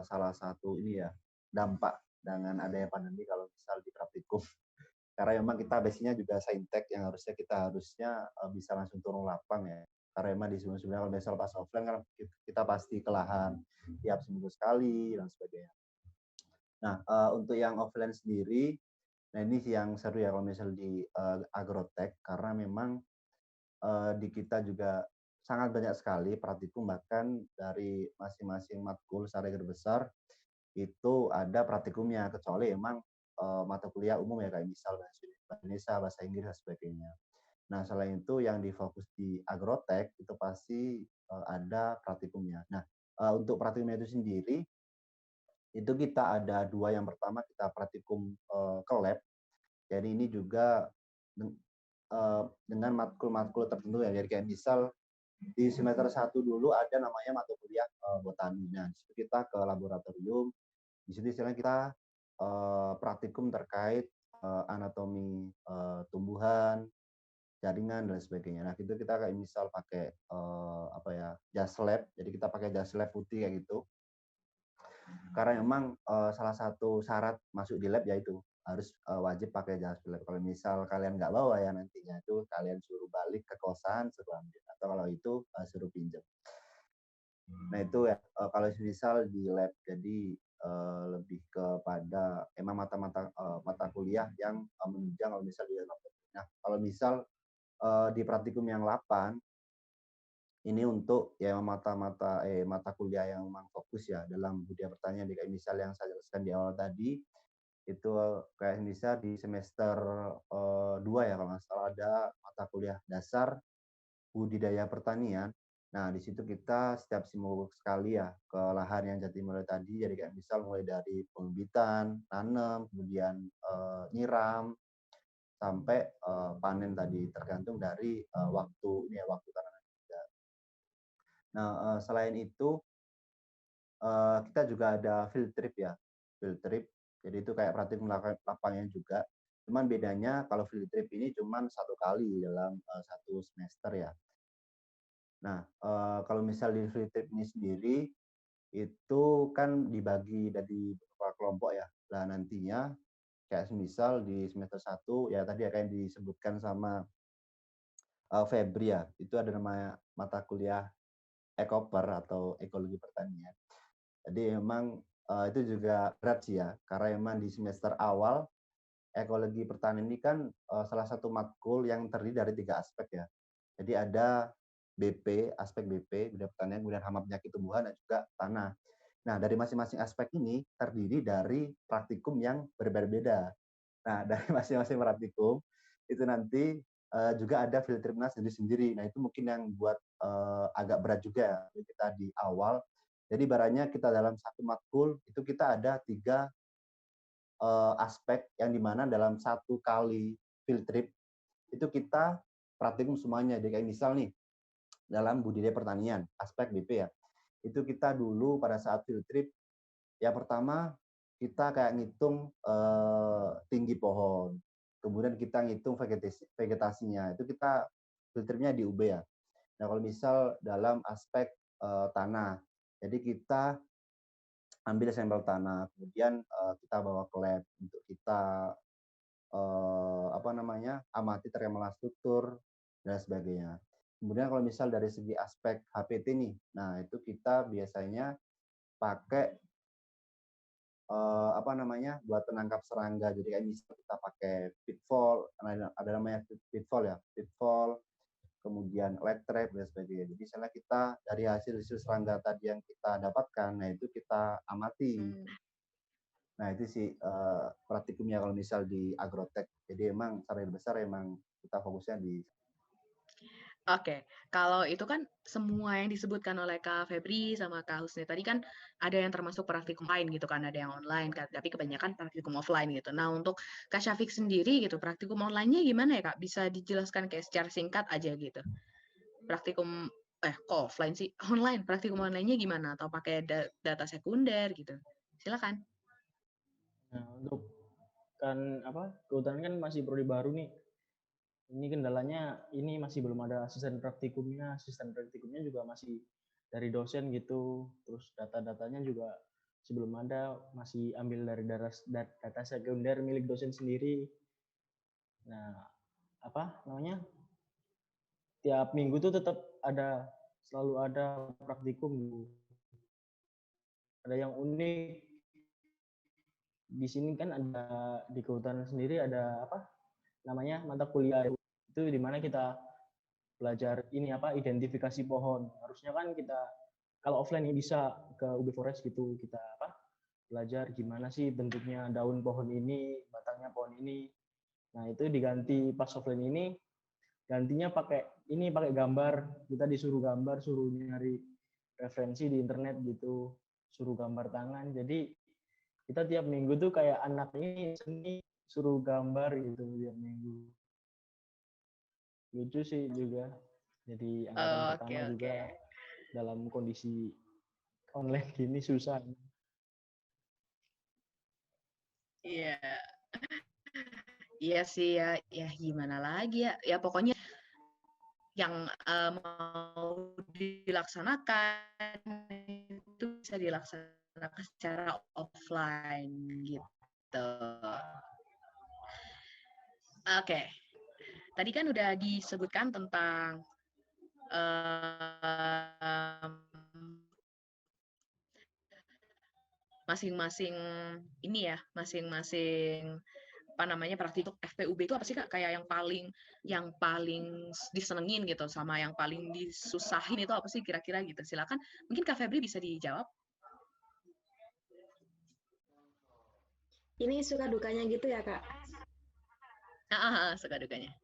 Speaker 3: salah satu ini ya dampak dengan adanya pandemi kalau misal di praktikum. Karena memang kita basicnya juga saintek yang kita harusnya bisa langsung turun lapang ya. Karena memang di sebelum-sebelumnya kalau misal pas offline kan kita pasti ke lahan tiap seminggu sekali dan sebagainya. Nah, untuk yang offline sendiri, nah ini sih yang seru ya kalau misal di agrotek, karena memang di kita juga sangat banyak sekali praktikum, bahkan dari masing-masing matkul secara garis besar itu ada praktikumnya, kecuali emang mata kuliah umum ya kayak misal bahasa Indonesia, bahasa Inggris dan sebagainya. Nah, selain itu yang difokus di agrotek itu pasti ada praktikumnya. Nah, untuk praktikumnya itu sendiri itu kita ada 2. Yang pertama kita praktikum ke lab. Jadi ini juga dengan matkul-matkul tertentu ya. Jadi kayak misal di semester 1 dulu ada namanya mata kuliah botani. Nah, di situ kita ke laboratorium. Di situ istilahnya kita praktikum terkait anatomi tumbuhan, jaringan dan sebagainya. Nah, itu kita kayak misal pakai apa ya, jas lab. Jadi kita pakai jas lab putih kayak gitu. Karena memang salah satu syarat masuk di lab yaitu harus wajib pakai jas lab. Kalau misal kalian nggak bawa ya nantinya itu kalian suruh balik ke kosan suruh ambil, atau kalau itu suruh pinjam. Nah itu ya kalau misal di lab, jadi lebih kepada emang mata kuliah yang menunjang kalau misal di lab. Nah kalau misal di praktikum yang 8 ini untuk ya mata kuliah yang memang fokus ya dalam budaya pertanian, kayak misal yang saya jelaskan di awal tadi itu kayak misal di semester 2 ya kalau nggak salah ada mata kuliah dasar budidaya pertanian. Nah, di situ kita setiap seminggu sekali ya ke lahan yang Jatimulyo tadi, jadi kayak misal mulai dari pembibitan, tanam, kemudian nyiram, sampai panen tadi, tergantung dari waktu ini ya, waktu tanaman juga. Nah, selain itu kita juga ada field trip ya, field trip. Jadi itu kayak praktikum lapangan juga. Cuman bedanya kalau field trip ini cuman 1 kali dalam 1 semester ya. Nah, kalau misal di field trip ini sendiri, itu kan dibagi dari beberapa kelompok ya. Nah, nantinya kayak semisal di semester 1 ya tadi kayak yang disebutkan sama Febri ya, itu ada namanya mata kuliah Ekoper atau ekologi pertanian. Jadi memang itu juga berat sih ya, karena memang di semester awal ekologi pertanian ini kan salah satu matkul yang terdiri dari 3 aspek ya. Jadi ada BP, aspek BP, budaya pertanian, kemudian hama penyakit tumbuhan, dan juga tanah. Nah, dari masing-masing aspek ini terdiri dari praktikum yang berbeda-beda. Nah, dari masing-masing praktikum itu nanti juga ada field tripnya sendiri-sendiri. Nah, itu mungkin yang buat agak berat juga ya kita di awal. Jadi ibaratnya kita dalam satu matkul itu kita ada 3 aspek yang dimana dalam satu kali field trip itu kita praktikum semuanya. Jadi kayak misal nih dalam budidaya pertanian, aspek BP ya. Itu kita dulu pada saat field trip, ya pertama kita kayak ngitung tinggi pohon, kemudian kita ngitung vegetasinya. Itu kita field tripnya di UB ya. Nah kalau misal dalam aspek tanah, jadi kita ambil sampel tanah, kemudian kita bawa ke lab untuk kita amati terkait struktur dan sebagainya. Kemudian kalau misal dari segi aspek HPT nih, nah itu kita biasanya pakai buat penangkap serangga. Jadi kayak misal kita pakai pitfall, ada namanya pitfall ya, pitfall, kemudian leg trap dan sebagainya. Jadi misalnya kita dari hasil serangga tadi yang kita dapatkan, nah itu kita amati. Nah itu sih praktikumnya kalau misal di agrotek. Jadi emang secara besar emang kita fokusnya di.
Speaker 1: Oke, kalau itu kan semua yang disebutkan oleh Kak Febri sama Kak Husni tadi kan ada yang termasuk praktikum lain gitu kan, ada yang online, tapi kebanyakan praktikum offline gitu. Nah untuk Kak Syafiq sendiri gitu, praktikum online-nya gimana ya Kak? Bisa dijelaskan kayak secara singkat aja gitu. Praktikum, kok offline sih? Online, praktikum online-nya gimana? Atau pakai data sekunder gitu? Silakan.
Speaker 4: Nah, untuk kehutanan kan masih prodi baru nih. Ini kendalanya ini masih belum ada asisten praktikumnya juga masih dari dosen gitu, terus data-datanya juga sebelum ada, masih ambil dari data sekunder milik dosen sendiri. Nah, tiap minggu tuh tetap selalu ada praktikum. Ada yang unik di sini kan, ada di kehutanan sendiri ada mata kuliah itu di mana kita belajar identifikasi pohon. Harusnya kan kita kalau offline bisa ke UB Forest gitu, kita belajar gimana sih bentuknya daun pohon ini, batangnya pohon ini. Nah, itu diganti pas offline ini, gantinya pakai gambar. Kita disuruh gambar, suruh nyari referensi di internet gitu, suruh gambar tangan. Jadi kita tiap minggu tuh kayak anak ini seni suruh gambar gitu tiap minggu. Lucu sih juga. Jadi angkatan pertama juga dalam kondisi online gini susah.
Speaker 1: Iya. Iya sih ya, gimana lagi ya. Ya pokoknya yang mau dilaksanakan itu bisa dilaksanakan secara offline gitu. Oke. Tadi kan udah disebutkan tentang masing-masing praktikum FPUB itu apa sih Kak? Kayak yang paling disenengin gitu sama yang paling disusahin itu apa sih kira-kira gitu. Silakan. Mungkin Kak Febri bisa dijawab.
Speaker 2: Ini suka dukanya gitu ya, Kak?
Speaker 1: Suka dukanya.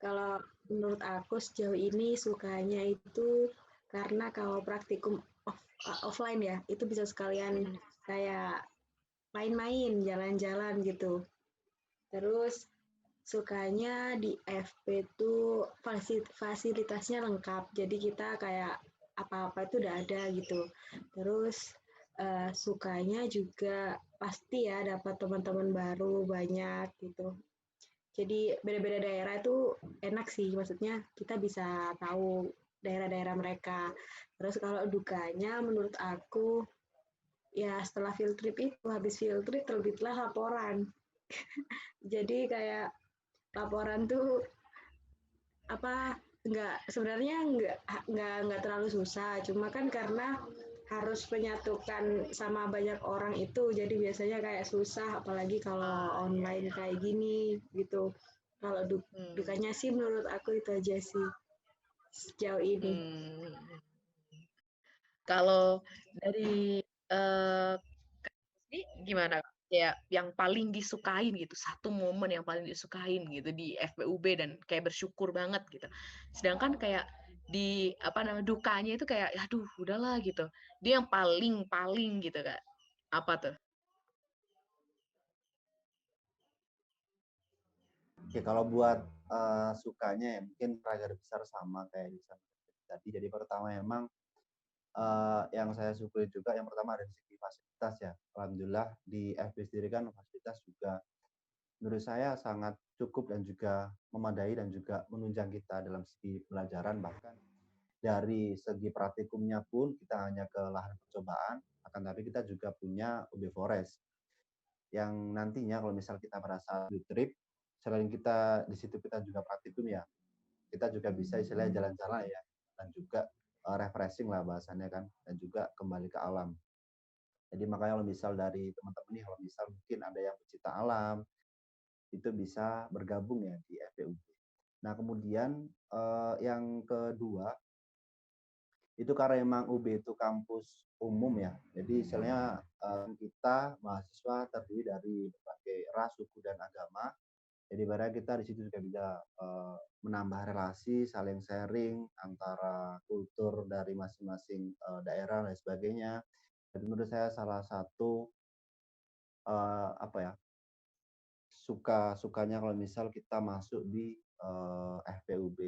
Speaker 2: Kalau menurut aku sejauh ini sukanya itu karena kalau praktikum offline ya, itu bisa sekalian kayak main-main, jalan-jalan gitu. Terus sukanya di FP itu fasilitasnya lengkap, jadi kita kayak apa-apa itu udah ada gitu. Terus sukanya juga pasti ya dapat teman-teman baru banyak gitu. Jadi beda-beda daerah itu enak sih, maksudnya kita bisa tahu daerah-daerah mereka. Terus kalau dukanya menurut aku, ya setelah field trip itu, habis field trip terbitlah laporan. Jadi kayak laporan tuh sebenarnya nggak terlalu susah, cuma kan karena harus menyatukan sama banyak orang itu, jadi biasanya kayak susah, apalagi kalau online kayak gini gitu. Kalau dukanya sih menurut aku itu aja sih sejauh ini.
Speaker 1: Kalau dari gimana? Ya, yang paling disukain gitu, satu momen yang paling disukain gitu di FPUB dan kayak bersyukur banget gitu. Sedangkan kayak di dukanya itu kayak aduh udahlah gitu. Dia yang paling gitu Kak. Apa tuh?
Speaker 3: Oke, kalau buat sukanya ya mungkin agar besar sama kayak tadi. Jadi pertama memang yang saya syukuri juga yang pertama dari segi fasilitas ya. Alhamdulillah di FB sendiri kan fasilitas juga menurut saya sangat cukup dan juga memadai dan juga menunjang kita dalam segi pelajaran, bahkan dari segi praktikumnya pun kita hanya ke lahan percobaan, akan tapi kita juga punya UB Forest yang nantinya kalau misal kita merasa field trip, selain kita di situ kita juga praktikum ya, kita juga bisa istilahnya jalan-jalan ya, dan juga refreshing lah bahasanya kan, dan juga kembali ke alam. Jadi makanya kalau misal dari teman-teman nih, kalau misal mungkin ada yang pecinta alam, itu bisa bergabung ya di FPUB. Nah kemudian yang kedua, itu karena memang UB itu kampus umum ya, jadi istilahnya kita mahasiswa terdiri dari berbagai ras, suku, dan agama. Jadi barang kita di situ juga bisa menambah relasi, saling sharing antara kultur dari masing-masing daerah dan sebagainya. Jadi menurut saya salah satu apa ya, sukanya kalau misal kita masuk di FPUB.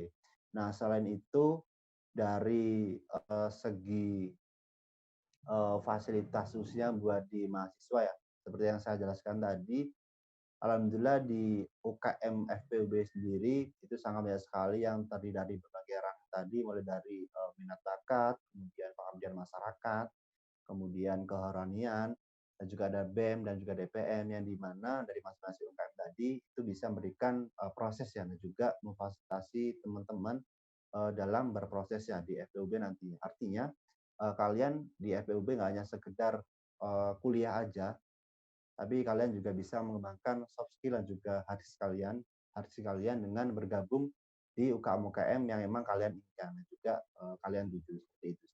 Speaker 3: Nah selain itu dari segi fasilitas khususnya buat di mahasiswa ya, seperti yang saya jelaskan tadi, alhamdulillah di UKM FPUB sendiri itu sangat banyak sekali yang terdiri dari berbagai ranah tadi, mulai dari minat bakat, kemudian pengabdian masyarakat, kemudian keharmonian, dan juga ada BEM dan juga DPM yang di mana dari masing-masing UKM tadi itu bisa memberikan proses ya, dan juga memfasilitasi teman-teman dalam berproses ya di FPUB nanti. Artinya kalian di FPUB nggak hanya sekedar kuliah aja, tapi kalian juga bisa mengembangkan soft skill dan juga hard skill kalian dengan bergabung di UKM-UKM yang memang kalian inginkan dan juga kalian tuju seperti itu.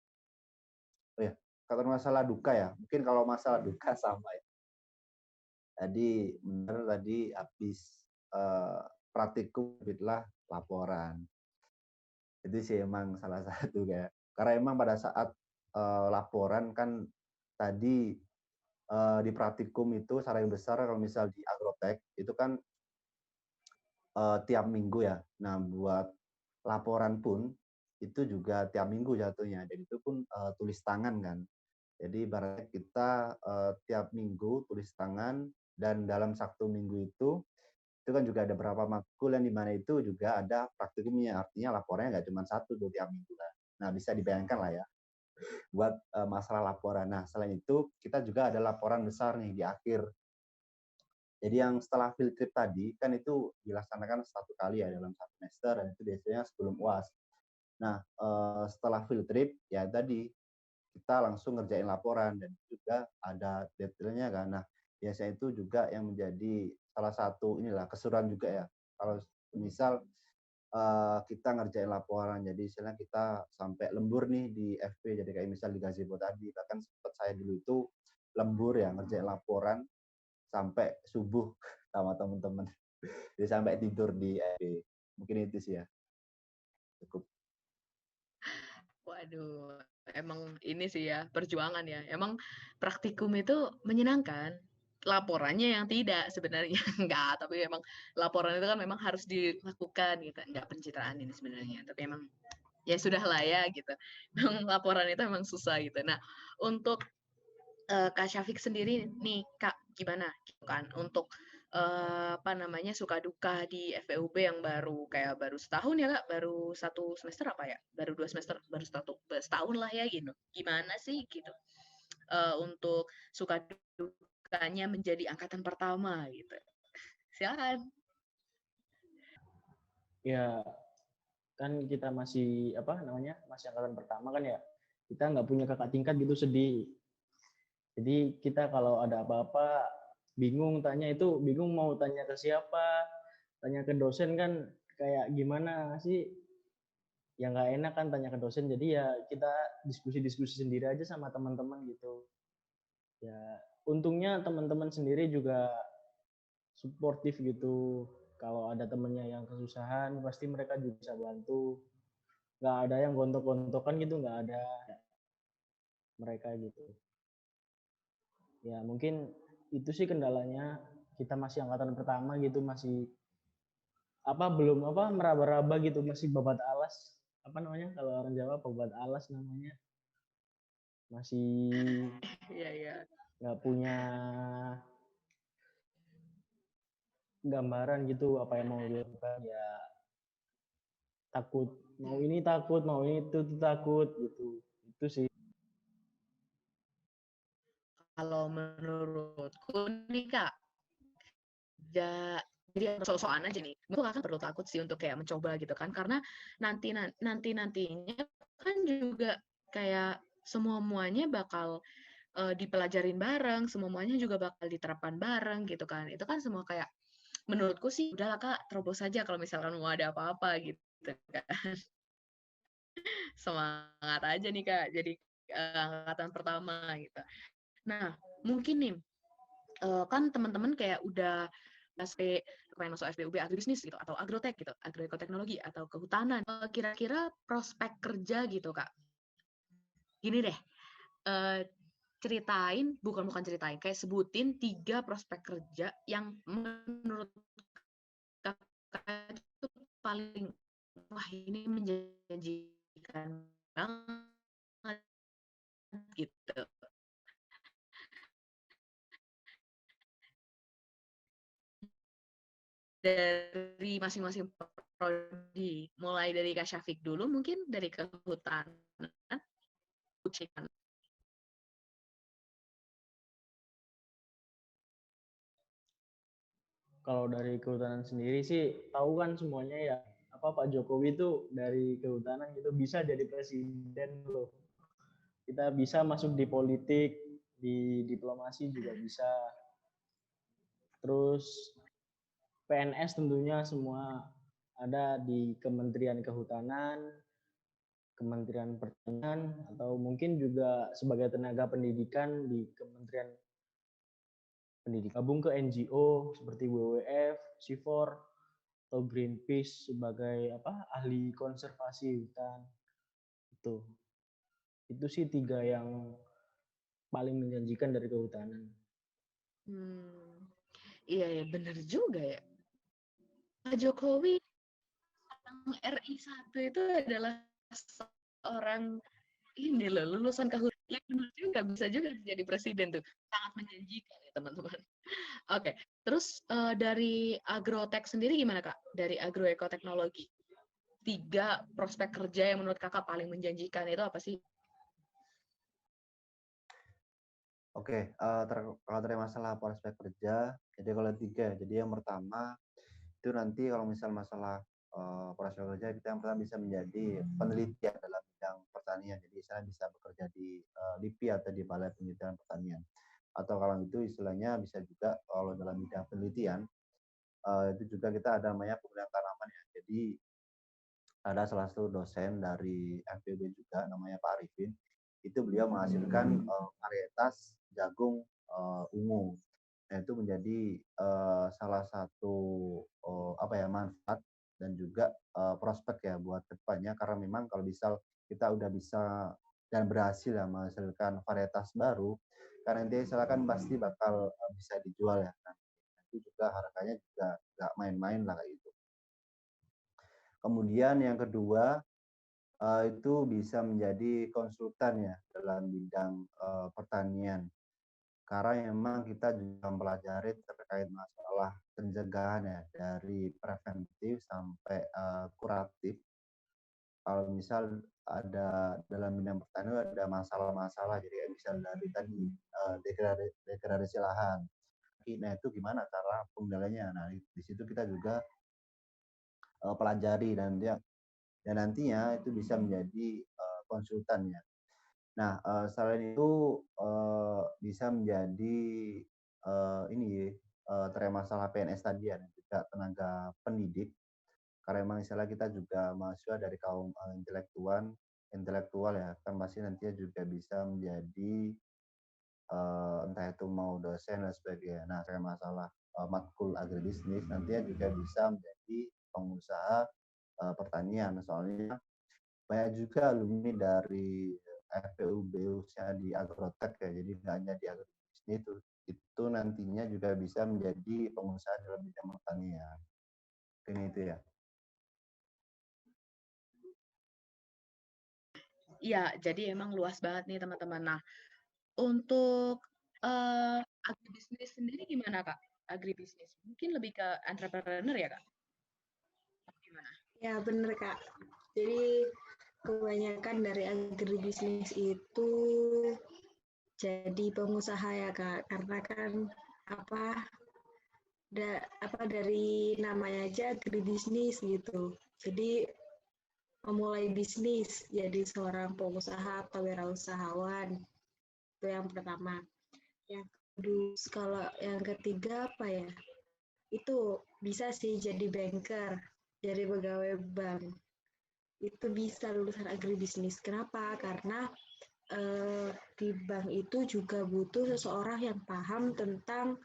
Speaker 3: Oh ya, kalau masalah duka ya, mungkin kalau masalah duka sama ya. Tadi benar tadi habis praktikum terbitlah laporan. Itu sih emang salah satu kayak karena emang pada saat laporan kan tadi di praktikum itu secara yang besar kalau misal di agrotek itu kan tiap minggu ya. Nah buat laporan pun itu juga tiap minggu jatuhnya. Dan itu pun tulis tangan kan. Jadi ibaratnya kita tiap minggu tulis tangan dan dalam satu minggu itu kan juga ada beberapa matkul yang dimana itu juga ada praktikumnya. Artinya laporannya nggak cuma satu tuh tiap minggu kan. Nah bisa dibayangkan lah ya buat masalah laporan. Nah selain itu kita juga ada laporan besar nih di akhir. Jadi yang setelah field trip tadi kan itu dilaksanakan satu kali ya dalam satu semester dan itu biasanya sebelum UAS. Nah setelah field trip ya tadi kita langsung ngerjain laporan dan juga ada detailnya kan. Nah biasanya itu juga yang menjadi salah satu inilah keseruan juga ya. Kalau misal kita ngerjain laporan, jadi istilahnya kita sampai lembur nih di FP, jadi kayak misal di gazebo tadi, bahkan sempat saya dulu itu lembur ya ngerjain laporan sampai subuh sama teman-teman. Jadi sampai tidur di FP. Mungkin itu sih ya. Cukup.
Speaker 1: Waduh, emang ini sih ya, perjuangan ya. Emang praktikum itu menyenangkan, laporannya yang tidak sebenarnya. Enggak, tapi emang laporan itu kan memang harus dilakukan gitu, enggak pencitraan ini sebenarnya. Tapi emang ya sudahlah ya gitu. Memang laporan itu memang susah gitu. Nah, untuk Kak Syafiq sendiri nih, Kak, gimana gitu kan untuk apa namanya, suka duka di FEUB yang baru setahun ya, Kak? Baru 1 semester apa ya? Baru 2 semester, baru setahun lah ya gitu. Gimana sih gitu, untuk suka dukanya menjadi angkatan pertama gitu? Silakan.
Speaker 4: Ya, kan kita masih masih angkatan pertama kan ya. Kita nggak punya kakak tingkat gitu, sedih. Jadi kita kalau ada apa-apa bingung bingung mau tanya ke siapa, tanya ke dosen kan kayak gimana sih, ya nggak enak kan tanya ke dosen, jadi ya kita diskusi-diskusi sendiri aja sama teman-teman gitu. Ya untungnya teman-teman sendiri juga suportif gitu, kalau ada temennya yang kesusahan pasti mereka juga bisa bantu, nggak ada yang gontok-gontokan gitu, nggak ada mereka gitu. Ya mungkin itu sih kendalanya, kita masih angkatan pertama gitu, masih belum meraba-raba gitu, masih babat alas. Apa namanya kalau orang Jawa, babat alas namanya. Masih
Speaker 1: Iya, iya.
Speaker 4: nggak punya gambaran gitu apa yang mau dilakukan, ya takut mau ini takut, mau ini itu takut gitu. Itu sih.
Speaker 1: Kalau menurutku nih Kak, jadi sok-sokan aja nih. Menurut Kakak perlu takut sih untuk kayak mencoba gitu kan, karena nantinya kan juga kayak semua-muanya bakal dipelajarin bareng, semuanya juga bakal diterapkan bareng gitu kan. Itu kan semua kayak menurutku sih udahlah Kak, terobos saja kalau misalkan mau ada apa-apa gitu kan. Semangat aja nih Kak, jadi angkatan pertama gitu. Nah, mungkin nih kan teman-teman kayak udah pasti pengen masuk FBUB agribisnis gitu atau agrotek gitu, agroekoteknologi atau kehutanan. Kira-kira prospek kerja gitu Kak. Gini deh, eh, bukan ceritain, kayak sebutin 3 prospek kerja yang menurut Kakak itu paling, wah ini menjanjikan banget gitu. Dari masing-masing prodi, mulai dari Kak Syafiq dulu mungkin dari kehutanan, Ucikan.
Speaker 4: Kalau dari kehutanan sendiri sih tahu kan semuanya ya, apa Pak Jokowi itu dari kehutanan gitu bisa jadi presiden loh. Kita bisa masuk di politik, di diplomasi juga bisa. Terus PNS tentunya semua ada di Kementerian Kehutanan, Kementerian Pertanian, atau mungkin juga sebagai tenaga pendidikan di Kementerian Pendidikan. Gabung ke NGO seperti WWF, SIFOR, atau Greenpeace sebagai ahli konservasi hutan. Itu sih 3 yang paling menjanjikan dari kehutanan.
Speaker 1: Iya ya, bener juga ya. Pak Jokowi RI 1 itu adalah seorang ini loh, lulusan kehutanan. Ya bener juga, bisa juga jadi presiden tuh. Sangat menjanjikan ya teman-teman. Oke, terus dari agrotek sendiri gimana Kak? Dari agroekoteknologi. 3 prospek kerja yang menurut Kakak paling menjanjikan itu apa sih?
Speaker 3: Oke, kalau dari masalah prospek kerja, jadi kalau 3, jadi yang pertama itu nanti kalau misal masalah prospek kerja, kita yang pertama bisa menjadi peneliti ya dalam bidang pertanian. Jadi saya bisa bekerja di LIPI atau di Balai Penelitian Pertanian. Atau kalau itu istilahnya bisa juga kalau dalam bidang penelitian itu juga kita ada namanya penggunaan tanaman ya. Jadi ada salah satu dosen dari FPB juga namanya Pak Arifin. Itu beliau menghasilkan varietas jagung ungu. Nah, itu menjadi salah satu manfaat dan juga prospek ya buat kedepannya, karena memang kalau misal kita udah bisa dan berhasil ya menghasilkan varietas baru, karena nanti silakan pasti bakal bisa dijual ya. Nah, itu juga harganya juga nggak main-main lah kayak gitu. Kemudian yang kedua itu bisa menjadi konsultan ya dalam bidang pertanian. Karena memang kita juga mempelajari terkait masalah pencegahan ya, dari preventif sampai kuratif. Kalau misal ada dalam bidang pertanian ada masalah-masalah, jadi misal dari tadi degradasi lahan. Nah itu gimana cara pengendaliannya? Nah di situ kita juga pelajari dan nantinya itu bisa menjadi konsultannya. Nah, selain itu bisa menjadi terkait masalah PNS tadi ya, dan juga tenaga pendidik. Karena memang istilah kita juga mahasiswa dari kaum intelektual ya, kan pasti nantinya juga bisa menjadi entah itu mau dosen dan sebagainya. Nah, terkait masalah matkul agribisnis nantinya juga bisa menjadi pengusaha pertanian. Soalnya banyak juga alumni dari FPUB khususnya di agrotek ya, jadi nggak hanya di agribisnis itu nantinya juga bisa menjadi pengusaha dalam bidang pertanian. Ini itu ya.
Speaker 1: Iya, jadi emang luas banget nih teman-teman. Nah, untuk agribisnis sendiri gimana Kak? Agribisnis mungkin lebih ke entrepreneur ya Kak? Gimana?
Speaker 2: Ya, bener Kak. Jadi kebanyakan dari agribisnis itu jadi pengusaha ya Kak, karena kan apa dari namanya aja agribisnis gitu. Jadi memulai bisnis jadi seorang pengusaha atau wirausahawan itu yang pertama. Yang kedua, kalau yang ketiga apa ya? Itu bisa sih jadi banker, jadi pegawai bank. Itu bisa lulusan agribisnis. Kenapa? Karena di bank itu juga butuh seseorang yang paham tentang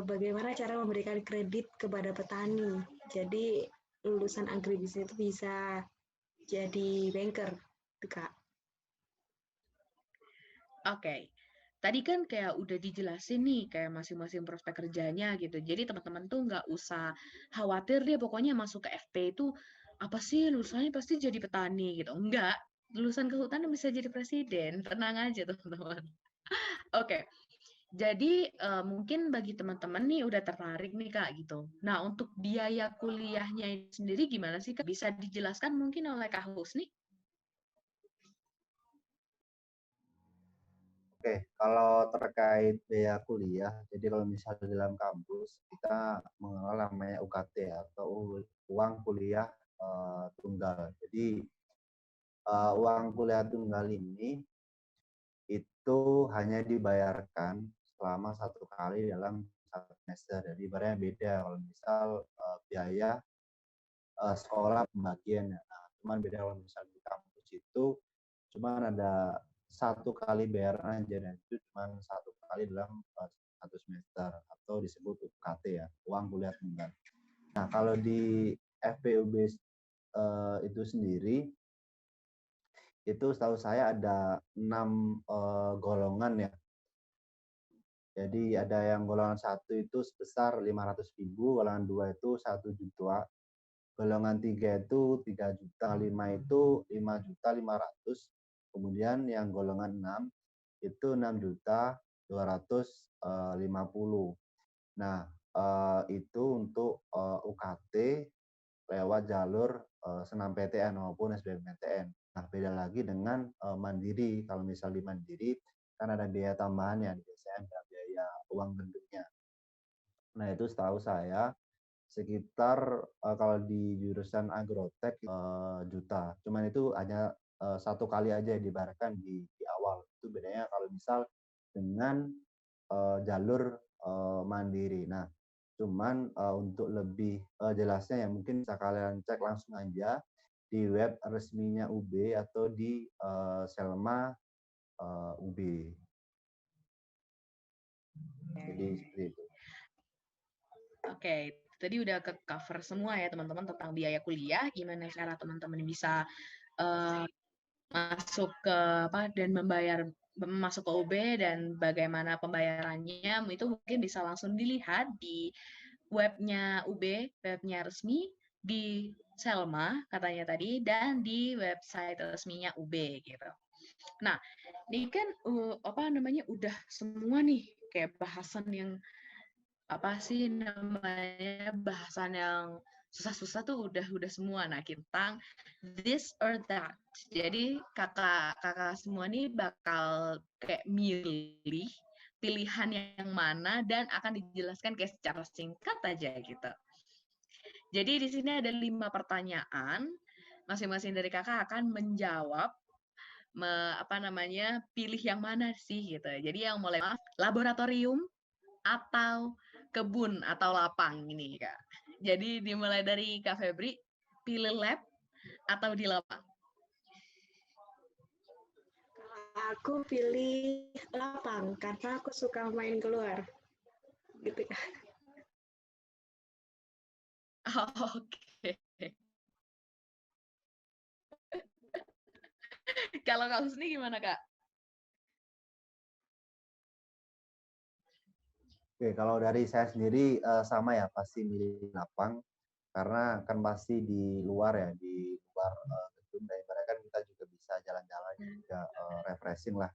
Speaker 2: bagaimana cara memberikan kredit kepada petani. Jadi lulusan agribisnis itu bisa jadi banker, Kak.
Speaker 1: Oke. Tadi kan kayak udah dijelasin nih kayak masing-masing prospek kerjanya gitu. Jadi teman-teman tuh nggak usah khawatir deh pokoknya masuk ke FP itu apa sih lulusannya pasti jadi petani gitu. Enggak, lulusan kehutanan bisa jadi presiden. Tenang aja teman-teman. Oke. Jadi mungkin bagi teman-teman nih udah tertarik nih Kak gitu. Nah, untuk biaya kuliahnya itu sendiri gimana sih Kak? Bisa dijelaskan mungkin oleh Kak Husni?
Speaker 3: Oke, kalau terkait biaya kuliah, jadi kalau misalnya dalam kampus kita mengenal namanya UKT atau uang kuliah tunggal. Jadi uang kuliah tunggal ini itu hanya dibayarkan selama 1 kali dalam 1 semester. Jadi ibaratnya beda kalau misal biaya sekolah pembagian ya. Nah, cuman beda kalau misalnya di kampus itu cuman ada 1 kali bayaran aja dan itu cuma 1 kali dalam 1 semester atau disebut UKT ya, uang kuliah tunggal. Nah, kalau di FPUB itu sendiri itu setahu saya ada 6 golongan ya. Jadi ada yang golongan 1 itu sebesar 500.000, golongan 2 itu 1 juta, golongan 3 itu 3 juta, 5 itu 5.500.000, kemudian yang golongan 6 itu 6.250.000. Nah, itu untuk UKT lewat jalur senam PTN maupun SBMPTN. Nah, beda lagi dengan mandiri. Kalau misal di mandiri kan ada biaya tambahannya, biasanya ada biaya uang gedungnya. Nah, itu setahu saya sekitar kalau di jurusan agrotek juta. Cuman itu hanya 1 kali aja dibayarkan di awal. Itu bedanya kalau misal dengan jalur mandiri. Nah, cuman untuk lebih jelasnya ya mungkin bisa kalian cek langsung aja di web resminya UB atau di Selma UB. Jadi seperti itu.
Speaker 1: Oke, tadi udah ke cover semua ya teman-teman tentang biaya kuliah, gimana cara teman-teman bisa masuk ke apa dan masuk ke UB dan bagaimana pembayarannya itu mungkin bisa langsung dilihat di webnya UB, webnya resmi di Selma katanya tadi dan di website resminya UB gitu. Nah, ini kan apa namanya udah semua nih kayak bahasan yang apa sih namanya bahasan yang susah-susah tuh udah semua. Nah, tentang this or that. Jadi kakak semua nih bakal kayak milih pilihan yang mana dan akan dijelaskan kayak secara singkat aja gitu. Jadi di sini ada 5 pertanyaan. Masing-masing dari kakak akan menjawab apa namanya pilih yang mana sih gitu. Jadi yang mulai laboratorium atau kebun atau lapang ini Kak. Jadi dimulai dari Kak Febri, pilih lab atau di lapang?
Speaker 2: Aku pilih lapang karena aku suka main keluar. Gitu.
Speaker 1: Oke. Kalau Kak Husni gimana Kak?
Speaker 3: Oke, kalau dari saya sendiri sama ya pasti milih lapang karena kan pasti di luar ya, di luar gedung, daripada kan kita juga bisa jalan-jalan juga refreshing lah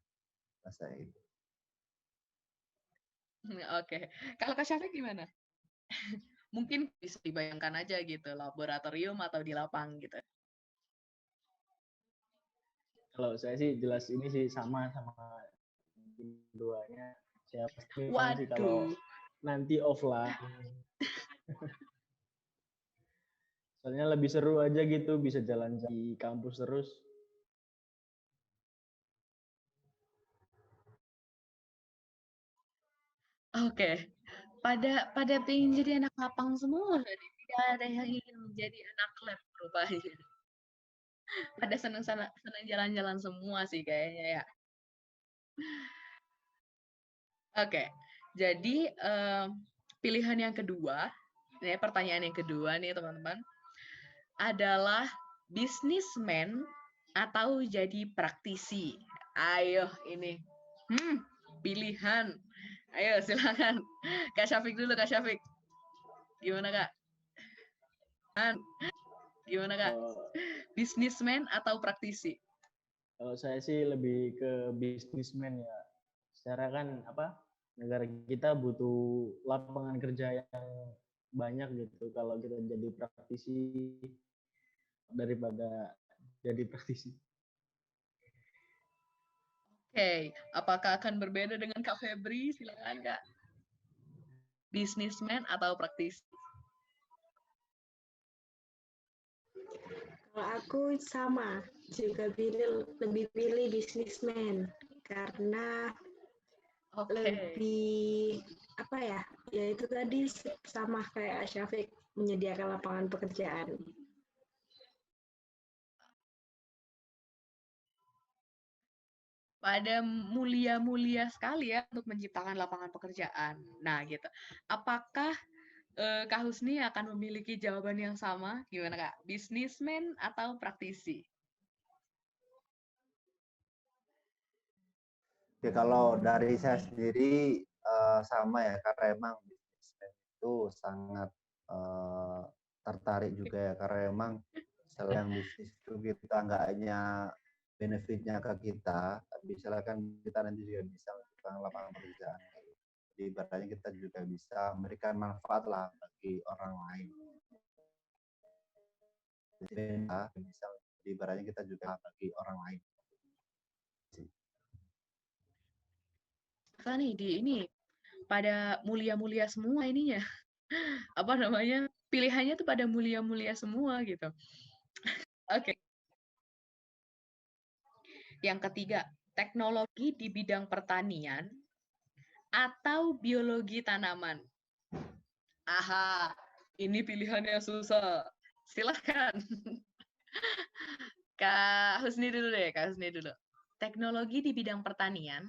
Speaker 3: saya itu.
Speaker 1: Oke. Kalau Kak Syafiq gimana? Mungkin bisa dibayangkan aja gitu, laboratorium atau di lapang gitu.
Speaker 4: Kalau saya sih jelas ini sih sama keduanya. Saya pasti memang sih kalau
Speaker 1: Waduh.
Speaker 4: nanti offline. Soalnya lebih seru aja gitu, bisa jalan di kampus terus.
Speaker 1: Oke. Pada pengen jadi anak lapang semua, tidak ada yang ingin menjadi anak lab rupanya. Pada seneng jalan-jalan semua sih kayaknya ya. Oke. Jadi pilihan yang kedua, ini pertanyaan yang kedua nih teman-teman, adalah businessman atau jadi praktisi. Ayo ini. Pilihan. Ayo silakan. Kak Syafiq dulu, Kak Syafiq. Gimana Kak? Gimana Kak? Businessman atau praktisi?
Speaker 4: Kalau saya sih lebih ke businessman ya. Secara kan negara kita butuh lapangan kerja yang banyak gitu. Kalau kita jadi praktisi daripada jadi praktisi.
Speaker 1: Oke, apakah akan berbeda dengan Kak Febri? Silakan Kak. Businessman atau praktisi?
Speaker 2: Kalau aku sama, juga lebih pilih businessman karena lebih ya itu tadi sama kayak Syafiq, menyediakan lapangan pekerjaan.
Speaker 1: Pada mulia-mulia sekali ya untuk menciptakan lapangan pekerjaan. Nah, gitu. Apakah Kak Husni akan memiliki jawaban yang sama? Gimana Kak? Businessman atau praktisi?
Speaker 3: Ya kalau dari saya sendiri sama ya, karena emang bisnismen itu sangat tertarik juga ya, karena emang selain bisnis itu kita nggak hanya benefitnya ke kita, tapi silakan kita nanti juga bisa menciptakan lapangan pekerjaan. Jadi ibaratnya kita juga bisa memberikan manfaat lah bagi orang lain. Jadi bisa ibaratnya kita juga bagi orang lain.
Speaker 1: Nih di ini pada mulia-mulia semua ininya. Apa namanya? Pilihannya tuh pada mulia-mulia semua gitu. Oke. Yang ketiga, teknologi di bidang pertanian atau biologi tanaman. Aha, ini pilihannya susah. Silakan. Kak Husni dulu deh, Kak Husni dulu. Teknologi di bidang pertanian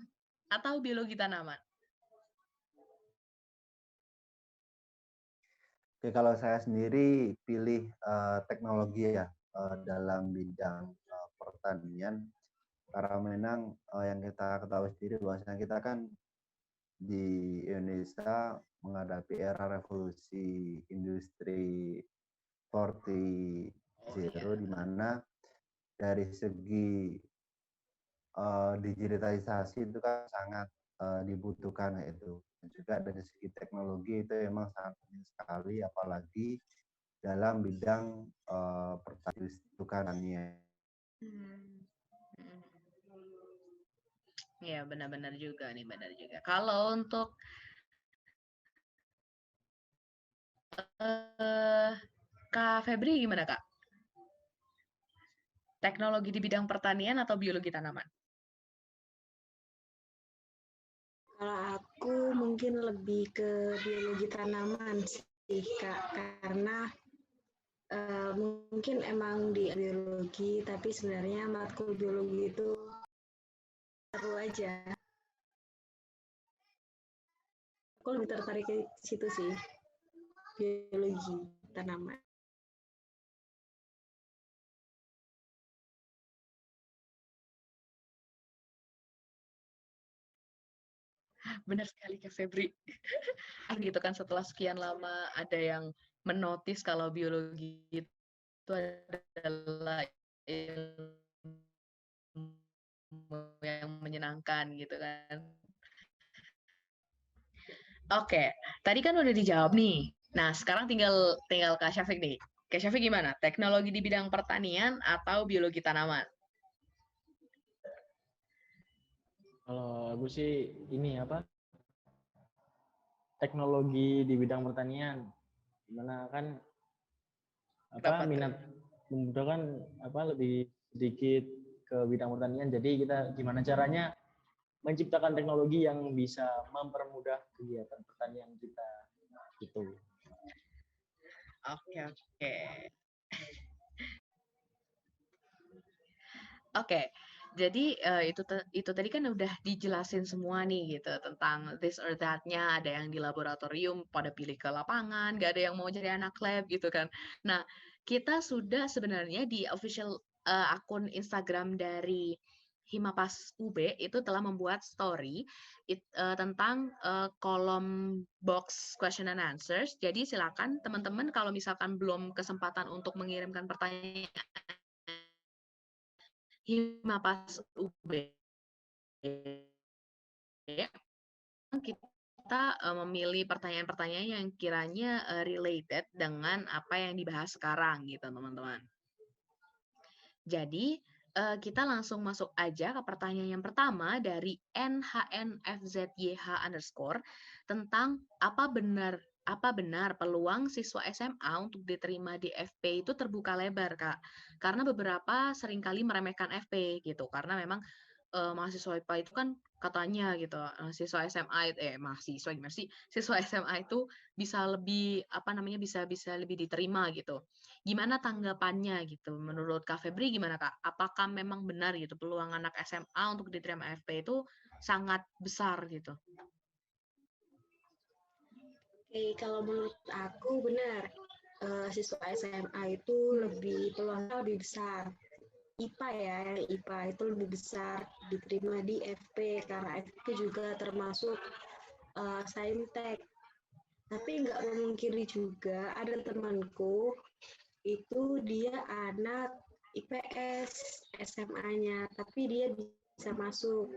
Speaker 1: atau biologi tanaman?
Speaker 3: Oke, kalau saya sendiri pilih teknologi ya dalam bidang pertanian, karena memang yang kita ketahui sendiri bahwasanya kita kan di Indonesia menghadapi era revolusi industri 4.0 di mana dari segi digitalisasi itu kan sangat dibutuhkan itu. Dan juga dari segi teknologi itu memang sangat penting sekali, apalagi dalam bidang pertanian.
Speaker 1: Ya benar-benar juga nih, benar juga. Kalau untuk Kak Febri gimana Kak? Teknologi di bidang pertanian atau biologi tanaman?
Speaker 2: Kalau aku mungkin lebih ke biologi tanaman sih Kak, karena mungkin emang di biologi, tapi sebenarnya matkul biologi itu seru aja. Aku lebih tertarik ke situ sih, biologi tanaman.
Speaker 1: Benar sekali Kak Febri. Gitu kan setelah sekian lama ada yang menotis kalau biologi itu adalah ilmu yang menyenangkan gitu kan. Oke, tadi kan udah dijawab nih. Nah, sekarang tinggal tinggal Kak Syafiq nih. Kak Syafiq gimana? Teknologi di bidang pertanian atau biologi tanaman?
Speaker 4: Kalau aku sih ini apa? Teknologi di bidang pertanian. Dimana kan
Speaker 1: Kenapa tuh?
Speaker 4: minat pemuda kan lebih sedikit ke bidang pertanian. Jadi kita gimana caranya menciptakan teknologi yang bisa mempermudah kegiatan pertanian kita gitu.
Speaker 1: Oke, oke. Oke, jadi itu tadi kan udah dijelasin semua nih gitu tentang this or that-nya, ada yang di laboratorium pada pilih ke lapangan, nggak ada yang mau jadi anak lab gitu kan. Nah, kita sudah sebenarnya di official akun Instagram dari Himapas UB itu telah membuat story tentang kolom box question and answers. Jadi silakan teman-teman kalau misalkan belum kesempatan untuk mengirimkan pertanyaan Himapas UB kita memilih pertanyaan-pertanyaan yang kiranya related dengan apa yang dibahas sekarang gitu teman-teman. Jadi kita langsung masuk aja ke pertanyaan yang pertama dari NHNFZYH underscore tentang apa benar peluang siswa SMA untuk diterima di FP itu terbuka lebar, Kak? Karena beberapa seringkali meremehkan FP gitu, karena memang mahasiswa IPA itu kan katanya gitu, siswa SMA mahasiswa gimana sih, siswa SMA itu bisa lebih, apa namanya, bisa lebih diterima gitu. Gimana tanggapannya gitu? Menurut Kak Febri gimana, Kak? Apakah memang benar gitu peluang anak SMA untuk diterima FP itu sangat besar gitu?
Speaker 2: Oke, kalau menurut aku benar, siswa SMA itu peluangnya lebih besar. IPA ya, yang IPA itu lebih besar diterima di FP karena FP juga termasuk saintek. Tapi nggak memungkiri juga ada temanku itu dia anak IPS SMA-nya, tapi dia bisa masuk.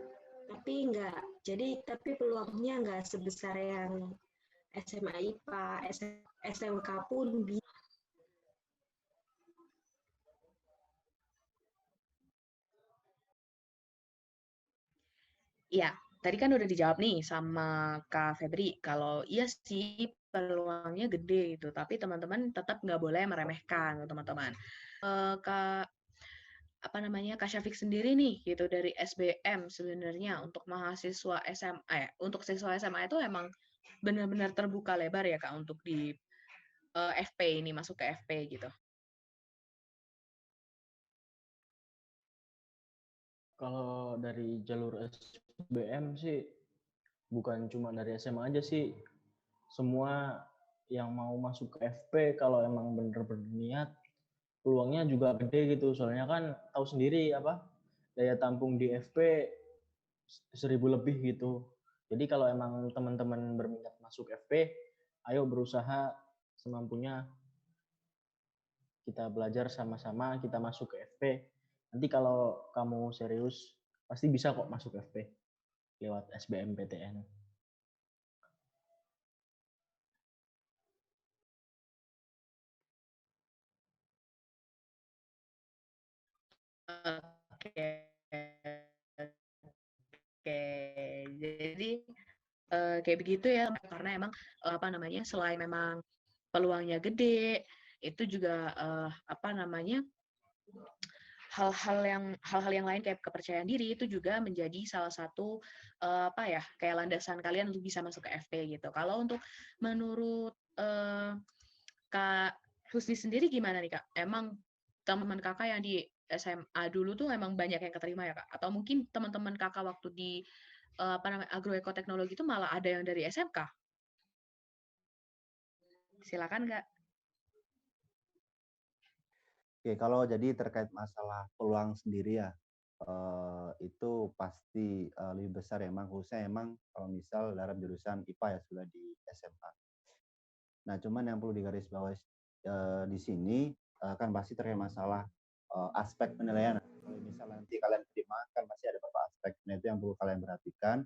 Speaker 2: Tapi nggak, tapi peluangnya nggak sebesar yang SMA IPA, SMK pun bisa.
Speaker 1: Iya, tadi kan udah dijawab nih sama Kak Febri, kalau iya sih peluangnya gede gitu, tapi teman-teman tetap nggak boleh meremehkan teman-teman. Kak apa namanya Kak Syafiq sendiri nih gitu dari SBM sebenarnya untuk mahasiswa SMA untuk siswa SMA itu emang benar-benar terbuka lebar ya Kak untuk di FP ini masuk ke FP gitu.
Speaker 4: Kalau dari jalur SBM sih bukan cuma dari SMA aja sih, semua yang mau masuk ke FP kalau emang bener-bener niat peluangnya juga gede gitu, soalnya kan tahu sendiri daya tampung di FP 1000 lebih gitu. Jadi kalau emang teman-teman berminat masuk FP, ayo berusaha semampunya, kita belajar sama-sama, kita masuk ke FP. Nanti kalau kamu serius, pasti bisa kok masuk FP lewat SBMPTN.
Speaker 1: Oke. Oke. Jadi kayak begitu ya karena emang apa namanya selain memang peluangnya gede itu juga apa namanya hal-hal yang lain kayak kepercayaan diri itu juga menjadi salah satu apa ya kayak landasan kalian untuk bisa masuk ke FP gitu. Kalau untuk menurut Kak Husni sendiri gimana nih Kak? Emang teman Kakak yang di SMA dulu tuh emang banyak yang keterima ya Kak? Atau mungkin teman-teman Kakak waktu di apa namanya agroekoteknologi itu malah ada yang dari SMK? Silakan Kak.
Speaker 3: Oke, kalau jadi terkait masalah peluang sendiri ya, itu pasti lebih besar ya, emang khususnya emang kalau misal dalam jurusan IPA ya sudah di SMA. Nah, cuman yang perlu digarisbawahi di sini kan pasti terkait masalah aspek penilaian. Kalau misal nanti kalian terima kan pasti ada beberapa aspek. Nah, itu yang perlu kalian perhatikan.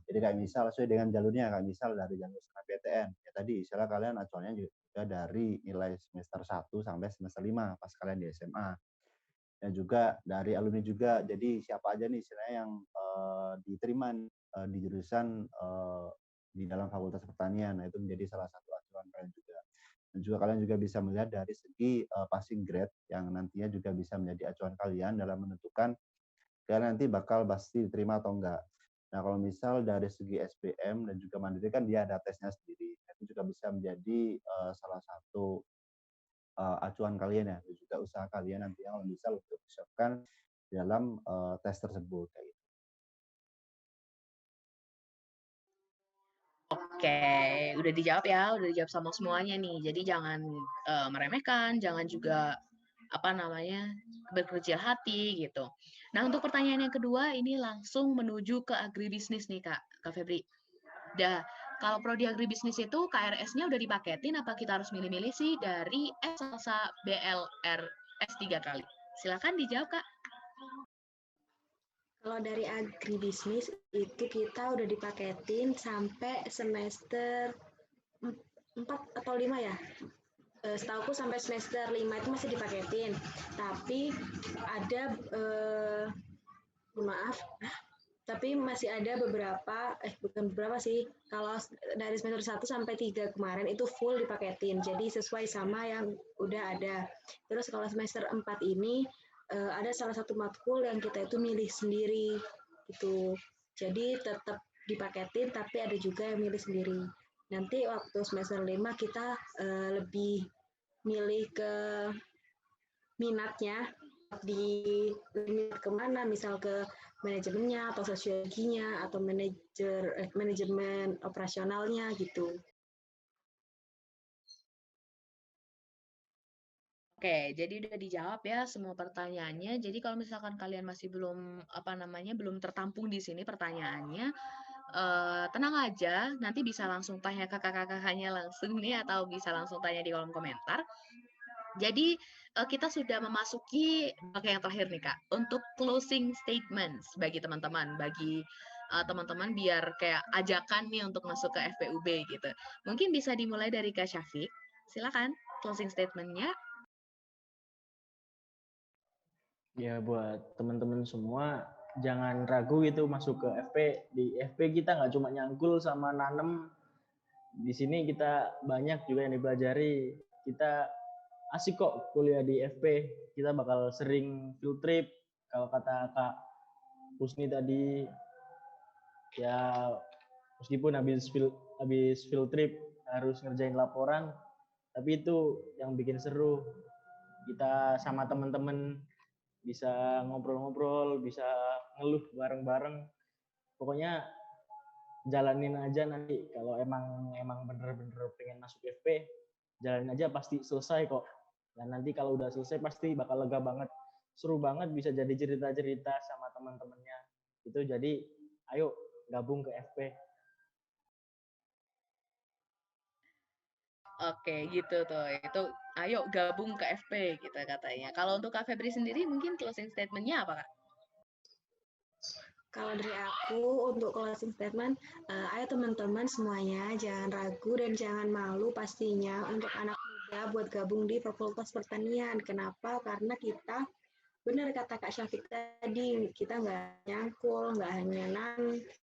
Speaker 3: Jadi kayak misal sesuai dengan jalurnya, kayak misal dari jalur SNMPTN. Ya tadi istilah kalian acuannya juga dari nilai semester 1 sampai semester 5 pas kalian di SMA. Dan juga dari alumni juga. Jadi siapa aja nih istilahnya yang diterima di jurusan di dalam Fakultas Pertanian. Nah, itu menjadi salah satu acuan kalian juga. Dan juga kalian juga bisa melihat dari segi passing grade yang nantinya juga bisa menjadi acuan kalian dalam menentukan kalian nanti bakal pasti diterima atau enggak. Nah, kalau misal dari segi SBM dan juga mandiri kan dia ada tesnya sendiri. Itu juga bisa menjadi salah satu acuan kalian ya, dan juga usaha kalian nantinya kalau bisa untuk disiapkan dalam tes tersebut kayak gitu.
Speaker 1: Oke, udah dijawab ya, udah dijawab sama semuanya nih. Jadi jangan meremehkan, jangan juga apa namanya berkecil hati gitu. Nah untuk pertanyaan yang kedua ini langsung menuju ke agribisnis nih Kak Febri. Dah, kalau prodi agribisnis itu KRS-nya udah dipaketin apa kita harus milih-milih sih dari salsa BLR S3 kali? Silakan dijawab Kak.
Speaker 2: Kalau dari agribisnis itu kita udah dipaketin sampai semester 4 atau 5 ya. Setauku sampai semester 5 itu masih dipaketin. Tapi ada maaf, tapi masih ada beberapa bukan beberapa sih, kalau dari semester 1 sampai 3 kemarin itu full dipaketin, jadi sesuai sama yang udah ada. Terus kalau semester 4 ini ada salah satu matkul yang kita itu milih sendiri gitu, jadi tetap dipaketin tapi ada juga yang milih sendiri. Nanti waktu semester 5 kita lebih milih ke minatnya, di minat kemana, misal ke manajemennya atau sosiologinya atau manajemen operasionalnya gitu.
Speaker 1: Oke, jadi udah dijawab ya semua pertanyaannya. Jadi kalau misalkan kalian masih belum belum tertampung di sini pertanyaannya, tenang aja, nanti bisa langsung tanya ke kakak-kakaknya langsung nih atau bisa langsung tanya di kolom komentar. Jadi kita sudah memasuki bagian yang terakhir nih Kak, untuk closing statements bagi teman-teman, bagi teman-teman biar kayak ajakan nih untuk masuk ke FPUB gitu. Mungkin bisa dimulai dari Kak Syafiq. Silakan closing statement-nya.
Speaker 4: Ya buat teman-teman semua jangan ragu gitu masuk ke FP. Di FP kita nggak cuma nyangkul sama nanem. Di sini kita banyak juga yang dipelajari. Kita asik kok kuliah di FP. Kita bakal sering field trip. Kalau kata Kak Husni tadi, ya meskipun habis field trip harus ngerjain laporan, tapi itu yang bikin seru. Kita sama teman-teman bisa ngobrol-ngobrol, bisa ngeluh bareng-bareng. Pokoknya jalanin aja nanti. Kalau emang bener-bener pengen masuk FP, jalanin aja pasti selesai kok. Dan nanti kalau udah selesai pasti bakal lega banget. Seru banget bisa jadi cerita-cerita sama teman-temannya. Itu jadi ayo gabung ke FP.
Speaker 1: Oke, gitu tuh. Itu ayo gabung ke FP gitu katanya. Kalau untuk Kak Febri sendiri mungkin closing statement-nya apa, Kak?
Speaker 2: Kalau dari aku untuk closing statement, ayo teman-teman semuanya jangan ragu dan jangan malu pastinya untuk anak muda buat gabung di Fakultas Pertanian. Kenapa? Karena kita benar kata Kak Syafiq tadi, kita nggak nyangkul, nggak hanya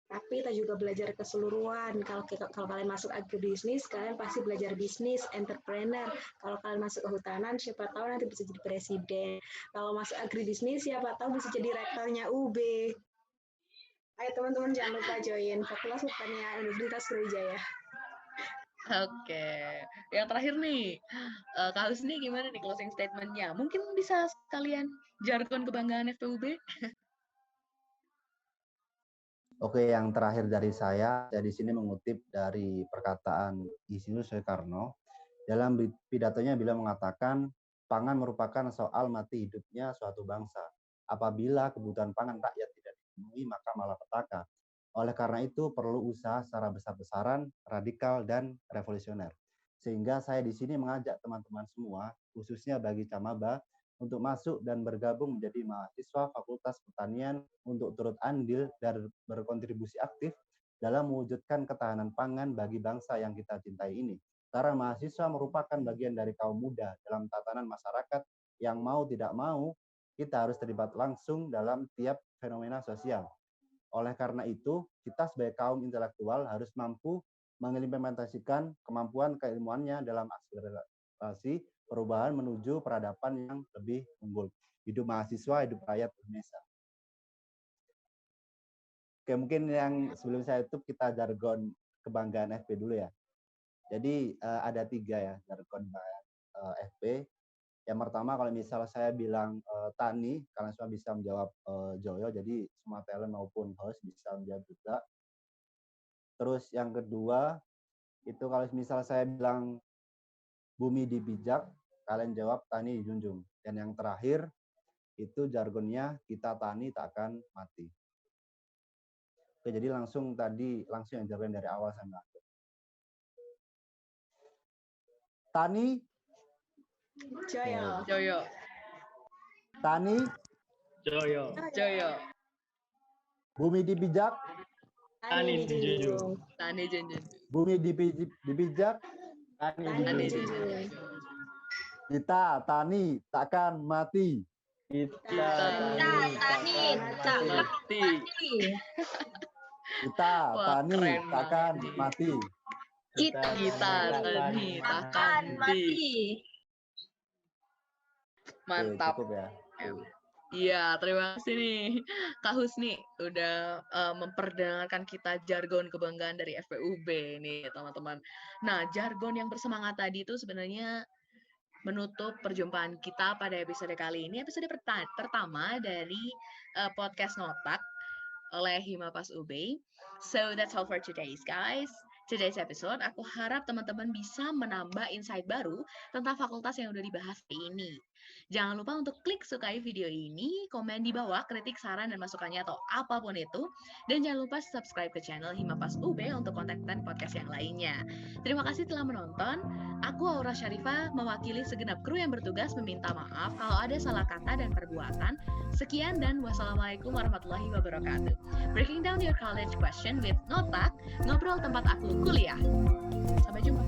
Speaker 2: tapi kita juga belajar keseluruhan. Kalau kalian masuk agribisnis, kalian pasti belajar bisnis, entrepreneur. Kalau kalian masuk kehutanan, siapa tahu nanti bisa jadi presiden. Kalau masuk agribisnis, siapa tahu bisa jadi rektornya UB. Ayo teman-teman jangan lupa join Fakultas Pertanian Universitas Sriwijaya.
Speaker 1: Oke, yang terakhir nih, Kak Husni gimana nih closing statement-nya? Mungkin bisa sekalian jargon kebanggaan FPUB?
Speaker 3: Oke, yang terakhir dari saya di sini mengutip dari perkataan Isinus Soekarno. Dalam pidatonya beliau mengatakan, pangan merupakan soal mati hidupnya suatu bangsa. Apabila kebutuhan pangan rakyat tidak dipenuhi, maka malapetaka. Oleh karena itu, perlu usaha secara besar-besaran, radikal, dan revolusioner. Sehingga saya di sini mengajak teman-teman semua, khususnya bagi Camaba, untuk masuk dan bergabung menjadi mahasiswa Fakultas Pertanian untuk turut andil dan berkontribusi aktif dalam mewujudkan ketahanan pangan bagi bangsa yang kita cintai ini. Karena mahasiswa merupakan bagian dari kaum muda dalam tatanan masyarakat yang mau tidak mau, kita harus terlibat langsung dalam tiap fenomena sosial. Oleh karena itu, kita sebagai kaum intelektual harus mampu mengimplementasikan kemampuan keilmuannya dalam akselerasi perubahan menuju peradaban yang lebih unggul. Hidup mahasiswa, hidup rakyat Indonesia. Oke, mungkin yang sebelum saya tutup kita jargon kebanggaan FP dulu ya. Jadi ada 3 ya jargon FP. Yang pertama kalau misalnya saya bilang tani, kalian semua bisa menjawab Joyo, jadi semua talent maupun host bisa menjawab juga. Terus yang kedua, itu kalau misalnya saya bilang bumi dibijak, kalian jawab tani dijunjung. Dan yang terakhir, itu jargonnya kita tani takkan mati. Oke, jadi langsung yang jargon dari awal sampai akhir. Tani.
Speaker 2: Joyo.
Speaker 1: Joyo.
Speaker 3: Tani.
Speaker 4: Joyo.
Speaker 1: Joyo.
Speaker 3: Bumi dibijak.
Speaker 4: Tani dijunjung.
Speaker 1: Tani junjung.
Speaker 3: Bumi dibijak.
Speaker 1: Tani junjung.
Speaker 3: Kita tani takkan mati.
Speaker 4: Kita
Speaker 1: tani takkan mati.
Speaker 3: Kita tani takkan mati.
Speaker 1: Kita tani takkan mati. Mantap.
Speaker 3: Cukup ya.
Speaker 1: Iya, terima kasih nih Kak Husni udah memperdengarkan kita jargon kebanggaan dari FPUB nih teman-teman. Nah, jargon yang bersemangat tadi itu sebenarnya menutup perjumpaan kita pada episode kali ini, episode pertama dari podcast Ngotak oleh Himapas UB. So that's all for today's episode. Aku harap teman-teman bisa menambah insight baru tentang fakultas yang udah dibahas hari ini. Jangan lupa untuk klik sukai video ini, komen di bawah kritik, saran, dan masukannya atau apapun itu. Dan jangan lupa subscribe ke channel Himapas UB untuk konten podcast yang lainnya. Terima kasih telah menonton. Aku Aura Syarifah mewakili segenap kru yang bertugas meminta maaf kalau ada salah kata dan perbuatan. Sekian dan wassalamualaikum warahmatullahi wabarakatuh. Breaking down your college question with Ngotak, ngobrol tempat aku kuliah. Sampai jumpa.